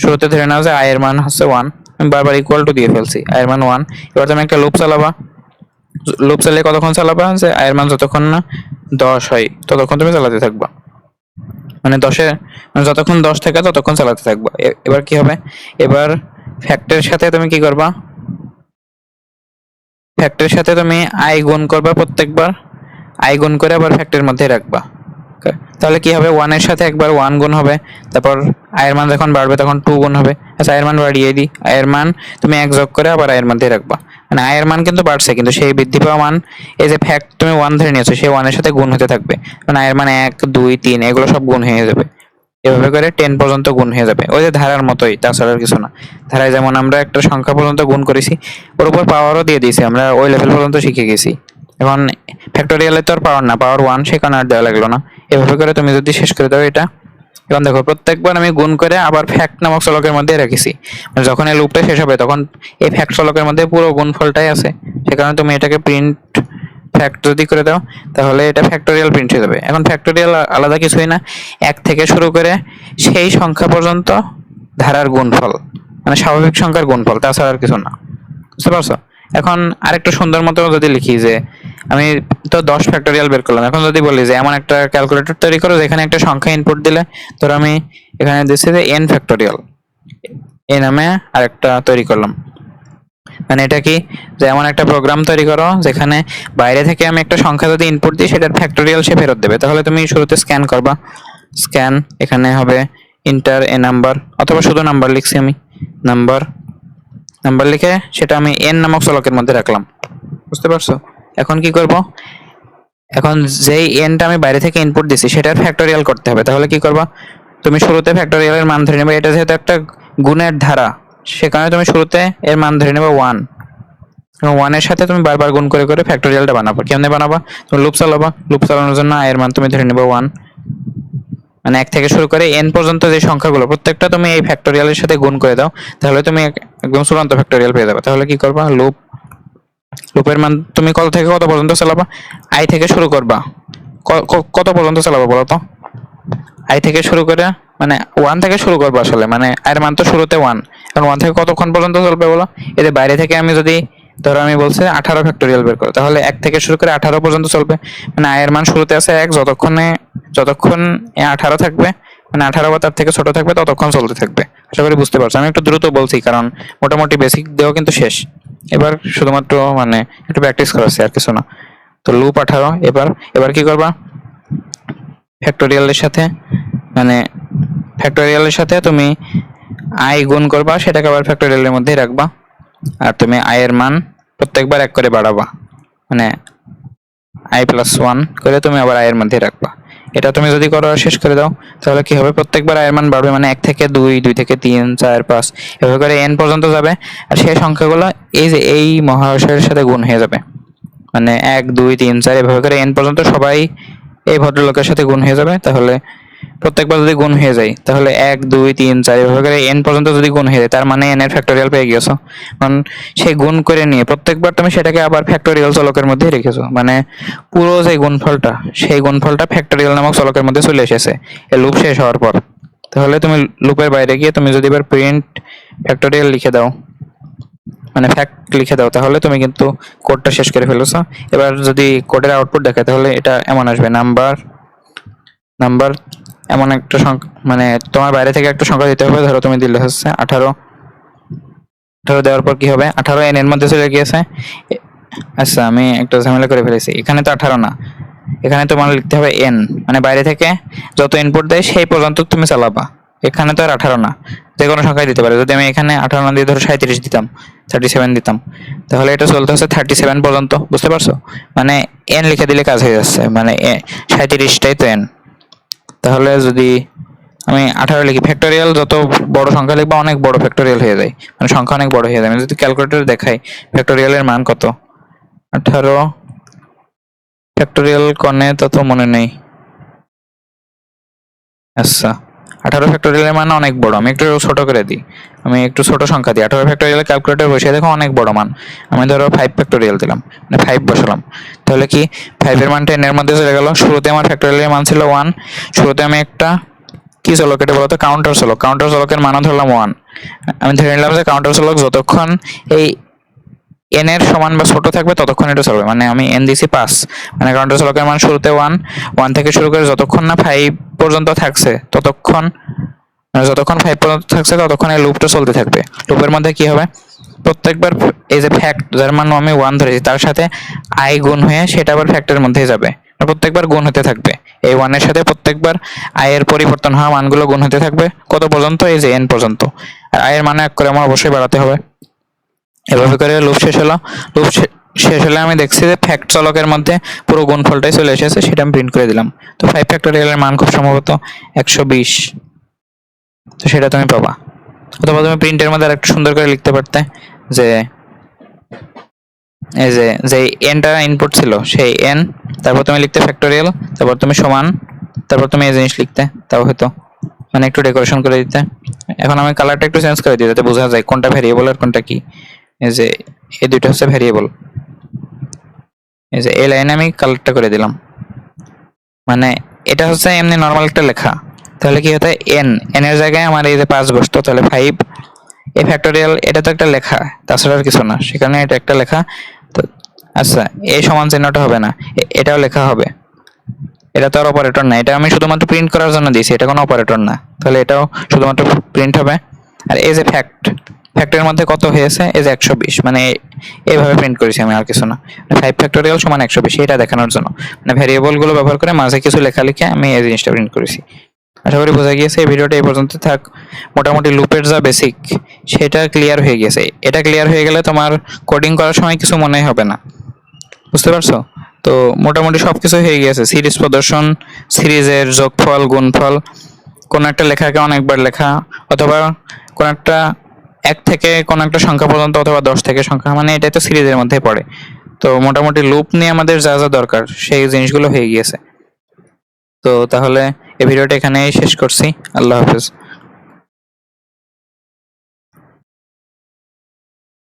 শুরুতে ধরে নাও যে i এর মান হচ্ছে 1, আমি বারবার ইকুয়াল টু দিয়ে ফেলছি, i এর মান 1। এবার তুমি একটা লুপ চালাবা, লুপ চালিয়ে কতক্ষণ চালাবা? যে i এর মান যতক্ষণ না 10 হয় ততক্ষণ তুমি চালাতে থাকবা, মানে 10-এ, মানে যতক্ষণ 10 থাকে ততক্ষণ চালাতে থাকবা। এবার কি হবে? এবার ফ্যাক্টরের সাথে তুমি কি করবা? ফ্যাক্টরের সাথে তুমি i গুণ করবা প্রত্যেকবার, i গুণ করে আবার ফ্যাক্টরের মধ্যে রাখবা। তাহলে কি হবে? 1 এর সাথে একবার 1 গুণ হবে, তারপর i এর মান যখন বাড়বে তখন 2 গুণ হবে। আচ্ছা, i এর মান বাড়িয়ে দিই, i এর মান তুমি 1 যোগ করে আবার i এর মধ্যে রাখবা। মানে i এর মান কিন্তু বাড়ছে, কিন্তু সেই বৃদ্ধি পাওয়া মান, এই যে ফ্যাক্ট তুমি 1 ধরে নিয়েছো, সেই 1 এর সাথে গুণ হতে থাকবে। মানে i এর মান 1 2 3 এগুলো সব গুণ হয়ে যাবে। এভাবে করে 10 পর্যন্ত গুণ হয়ে যাবে, ওই যে ধারার মতোই, তাছাড়া আর কিছু না। ধারায় যেমন আমরা একটা সংখ্যা পর্যন্ত গুণ করেছি, ওর উপর পাওয়ারও দিয়ে দিয়েছি, আমরা ওই লেভেল পর্যন্ত শিখে গেছি। এখন ফ্যাক্টোরিয়ালে তো আর পাওয়ার না, পাওয়ার 1, সেখানে আর দেওয়া লাগলো না। এভাবে করে তুমি যদি শেষ করে দাও এটা, এখন দেখো প্রত্যেকবার আমি গুণ করে আবার ফ্যাক্ট নামক চলকের মধ্যে রেখেছি, মানে যখন এই লুপটা শেষ হবে তখন এই ফ্যাক্ট চলকের মধ্যে পুরো গুণফলটাই আছে। সে কারণে তুমি এটাকে প্রিন্ট ফ্যাক্ট যদি করে দাও তাহলে এটা ফ্যাক্টোরিয়াল প্রিন্ট হয়ে যাবে। এখন ফ্যাক্টোরিয়াল আলাদা কিছুই না, 1 থেকে শুরু করে সেই সংখ্যা পর্যন্ত ধারার গুণফল, মানে স্বাভাবিক সংখ্যার গুণফল, তাছাড়া আর কিছু না। বুঝতে পারছো? এখন আরেকটু সুন্দর মতো যদি লিখি যে আমি তো 10 ফ্যাক্টোরিয়াল বের করলাম। এখন যদি বলি যে এমন একটা ক্যালকুলেটর তৈরি করো যেখানে একটা সংখ্যা ইনপুট দিলে, ধরো আমি এখানে দিচ্ছি যে n ফ্যাক্টোরিয়াল, এই নামে আরেকটা তৈরি করলাম। মানে এটা কি, যে এমন একটা প্রোগ্রাম তৈরি করো যেখানে বাইরে থেকে আমি একটা সংখ্যা যদি ইনপুট দিই সেটার ফ্যাক্টোরিয়াল সে ফেরত দেবে। তাহলে তুমি শুরুতে স্ক্যান করবা, স্ক্যান, এখানে হবে ইন্টার এ নাম্বার, অথবা শুধু নাম্বার লিখছি আমি, নাম্বার, নাম্বার লিখে সেটা আমি n নামক চলকের মধ্যে রাখলাম। বুঝতে পারছো? এখন কি করব, এখন যেই nটা আমি বাইরে থেকে ইনপুট দিছি সেটার ফ্যাক্টোরিয়াল করতে হবে। তাহলে কি করবা, তুমি শুরুতে ফ্যাক্টোরিয়ালের মান ধরে নেবে, এটা যেহেতু একটা গুণের ধারা সে কারণে তুমি শুরুতে এর মান ধরে নেবে 1, এবং 1 এর সাথে তুমি বারবার গুণ করে করে ফ্যাক্টোরিয়ালটা বানাবো। কেমনে বানাবা, তুমি লুপ চালাবা, লুপ চালানোর জন্য এর মান তুমি ধরে নেবে 1, মানে 1 থেকে শুরু করে n পর্যন্ত যে সংখ্যাগুলো প্রত্যেকটা তুমি এই ফ্যাক্টোরিয়ালের সাথে গুণ করে দাও, তাহলে তুমি একদম চূড়ান্ত ফ্যাক্টোরিয়াল পেয়ে যাবে। তাহলে কি করবা, লুপ, লুপের মান তুমি কত থেকে কত পর্যন্ত চালাবা, i থেকে শুরু করবা, কত পর্যন্ত চালাবা বলো তো, i থেকে শুরু করে, মানে 1 থেকে শুরু করবো আসলে, মানে এর মান তো শুরুতে 1, এখন 1 থেকে কতক্ষণ পর্যন্ত চলবে বলো, এতে বাইরে থেকে আমি যদি, ধরো আমি বলছি 18 ফ্যাক্টোরিয়াল বের করো, তাহলে 1 থেকে শুরু করে 18 পর্যন্ত চলবে। মানে i এর মান শুরুতে আছে 1, যতক্ষণ 18 থাকবে, মানে 18 বা তার থেকে ছোট থাকবে ততক্ষণ চলতে থাকবে। আশা করি বুঝতে পারছো। আমি একটু দ্রুত বলছি কারণ মোটামুটি বেসিক দেওয়া কিন্তু শেষ, এবার শুধুমাত্র মানে একটু প্র্যাকটিস করাচ্ছি আর কিছু না। তো লুপ 18, এবার এবার কি করবা, ফ্যাক্টোরিয়ালের সাথে, মানে ফ্যাক্টোরিয়ালের সাথে তুমি i গুণ করবা, সেটাকে আবার ফ্যাক্টোরিয়ালের মধ্যেই রাখবা, আর তুমি i এর মান প্রত্যেকবার 1 করে বাড়াবা, মানে i+1 করে তুমি আবার i এর মধ্যে রাখবা। এটা তুমি যদি করো আর শেষ করে দাও তাহলে কি হবে, প্রত্যেকবার i এর মান বাড়বে, মানে 1 থেকে 2, 2 থেকে 3, 4, 5 এভাবে করে n পর্যন্ত যাবে, আর সেই সংখ্যাগুলো এই যে এই মহাশয়ের সাথে গুণ হয়ে যাবে, মানে 1, 2, 3, 4 এভাবে করে n পর্যন্ত সবাই এই ভদ্রলোকের সাথে গুণ হয়ে যাবে। তাহলে প্রত্যেকবার যদি গুণ হয়ে যায় তাহলে 1, 2, 3, 4 এভাবে করে n পর্যন্ত যদি গুণ হয়ে যায় তার মানে n এর ফ্যাক্টোরিয়াল পেয়ে গিয়েছো। কারণ সেই গুণ করে নিয়ে প্রত্যেকবার তুমি সেটাকে আবার ফ্যাক্টোরিয়াল চলকের মধ্যে রেখেছো, মানে পুরো যে গুণফলটা সেই গুণফলটা ফ্যাক্টোরিয়াল নামক চলকের মধ্যে চলে এসেছে এই লুপ শেষ হওয়ার পর। তাহলে তুমি লুপের বাইরে গিয়ে তুমি যদি এবার প্রিন্ট ফ্যাক্টোরিয়াল লিখে দাও, মানে ফ্যাক্ট লিখে দাও, তাহলে তুমি কিন্তু কোডটা শেষ করে ফেলেছো। এবার যদি কোডের আউটপুট দেখে তাহলে এটা এমন আসবে, নাম্বার, নাম্বার এমন একটা সংখ্যা, মানে তোমার বাইরে থেকে একটা সংখ্যা দিতে হবে, ধরো তুমি দিলে হচ্ছে 18, 18 দেওয়ার পর কি হবে, 18 n এর মধ্যে চলে গিয়েছে। আচ্ছা আমি একটা ঝামেলা করে ফেলেছি, এখানে তো 18 না, এখানে তোমার লিখতে হবে n, মানে বাইরে থেকে যত ইনপুট দেয় সেই পর্যন্ত তুমি চালাবা। এখানে তো আর 18 না, যে কোনো সংখ্যায় দিতে পারে। যদি আমি এখানে 18 না দিয়ে ধরো 37 দিতাম, 37 দিতাম, তাহলে এটা চলতে হচ্ছে 37 পর্যন্ত। বুঝতে পারছো? মানে n লিখে দিলে কাজ হয়ে যাচ্ছে, মানে 37টাই তো n। তাহলে যদি আমি 18 লিখি, ফ্যাক্টোরিয়াল যত বড় সংখ্যা লিখবা অনেক বড় ফ্যাক্টোরিয়াল হয়ে যায়, মানে সংখ্যা অনেক বড় হয়ে যায়। আমি যদি ক্যালকুলেটর দেখাই ফ্যাক্টোরিয়ালের মান কত, 18 ফ্যাক্টোরিয়াল কনে তত মনে নেই। আচ্ছা 18 ফ্যাক্টোরিয়ালের মান অনেক বড়, আমি একটু ছোট করে দিই, আমি একটু ছোট সংখ্যা দিই। 18 ফ্যাক্টোরিয়াল ক্যালকুলেটর বসিয়ে দেখো অনেক বড় মান, আমি ধরো 5 ফ্যাক্টোরিয়াল দিলাম, মানে 5 বসালাম, তাহলে কি 5 এর মান 10 এর মধ্যে চলে গেল। শুরুতে আমার ফ্যাক্টোরিয়ালের মান ছিল 1, শুরুতে আমি একটা কি চলক এটা বলতো, কাউন্টার চলক, কাউন্টার চলকের মানও ধরলাম 1। আমি ধরে নিলাম যে কাউন্টার চলক যতক্ষণ এই n এর সমান বা ছোট থাকবে ততক্ষণ এটা চলবে, মানে আমি n দিছি 5, মানে কাউন্টার চলকের মান শুরুতে 1 থেকে শুরু করে যতক্ষণ না 5 পর্যন্ত থাকছে ততক্ষণ, মানে যতক্ষণ 5 পর্যন্ত থাকছে ততক্ষণ এই লুপটা চলতে থাকবে। লুপের মধ্যে কি হবে, প্রত্যেকবার এই যে ফ্যাক্ট যার মান আমি 1 ধরেছি তার সাথে i গুণ হয়ে সেটা আবার ফ্যাক্টের মধ্যেই যাবে, প্রত্যেকবার গুণ হতে থাকবে। এই 1 এর সাথে প্রত্যেকবার i এর পরিবর্তন হওয়া মানগুলো গুণ হতে থাকবে, কত পর্যন্ত, এই যে n পর্যন্ত। আর i এর মান 1 করে আমার অবশ্যই বাড়াতে হবে। এভাবে করে লুপ শেষ হলো। লুপ শেষ হলে আমি দেখছি যে ফ্যাক্ট চলকের মধ্যে পুরো গুণফলটাই চলে এসেছে, সেটা আমি প্রিন্ট করে দিলাম। তো 5 ফ্যাক্টোরিয়ালের মান খুব সম্ভবত 120, তো সেটা তুমি পাবা। অথবা তুমি প্রিন্টের মধ্যে আরেকটু সুন্দর করে লিখতে পারতে যে এই যে এনটা ইনপুট ছিল সেই এন, তারপর তুমি লিখতে ফ্যাক্টোরিয়াল, তারপর তুমি সমান, তারপর তুমি এই জিনিস লিখতে, তাও হয়তো মানে একটু ডেকোরেশন করে দিতে। এখন আমি কালারটা একটু চেঞ্জ করে দিই যাতে বোঝা যায় কোনটা ভ্যারিয়েবল আর কোনটা কি। এই যে এই দুইটা হচ্ছে ভ্যারিয়েবল, এই যে এই লাইনে আমি কালারটা করে দিলাম, মানে এটা হচ্ছে এমনি নর্মাল একটা লেখা। তাহলে কি হতো, এন এর জায়গায় আমার এই যে 5 বসতো, তাহলে 5 এ ফ্যাক্টোরিয়াল, এটা তো একটা লেখা তাছাড়া আর কিছু না, সেখানে এটা একটা লেখা। তো আচ্ছা, এই সমান চিহ্নটা হবে না, এটাও লেখা হবে। এটা তো আর অপারেটর না, এটা আমি শুধুমাত্র প্রিন্ট করার জন্য দিয়েছি, এটা কোনো অপারেটর না। তাহলে এটাও শুধুমাত্র প্রিন্ট হবে। আর এই যে ফ্যাক্টের মধ্যে কত হয়েছে, এই যে 120, মানে এইভাবে প্রিন্ট করেছি আমি, আর কিছু না। 5 ফ্যাক্টোরিয়াল সমান 120, এটা দেখানোর জন্য, মানে ভ্যারিয়েবল গুলো ব্যবহার করে মাঝে কিছু লেখা লিখে আমি এই জিনিসটা প্রিন্ট করেছি। আশা করি বোঝা গিয়েছে। এই ভিডিওটা এই পর্যন্ত থাক। মোটামুটি লুপের যা বেসিক সেটা ক্লিয়ার হয়ে গেছে। এটা ক্লিয়ার হয়ে গেলে তোমার কোডিং করার সময় কিছু মনে হবে না, বুঝতে পারছো? তো মোটামুটি সবকিছু হয়ে গিয়েছে। সিরিজ প্রদর্শন, সিরিজের যোগফল, গুণফল, কোন একটা লেখাকে অনেকবার লেখা, অথবা কোন একটা 1 থেকে কোন একটা সংখ্যা পর্যন্ত, অথবা 10 থেকে সংখ্যা, মানে এটাই তো সিরিজের মধ্যে পড়ে। তো মোটামুটি লুপ নিয়ে আমাদের যা যা দরকার সেই জিনিসগুলো হয়ে গিয়েছে। তো তাহলে এই ভিডিওটা এখানেই শেষ করছি। আল্লাহ হাফেজ।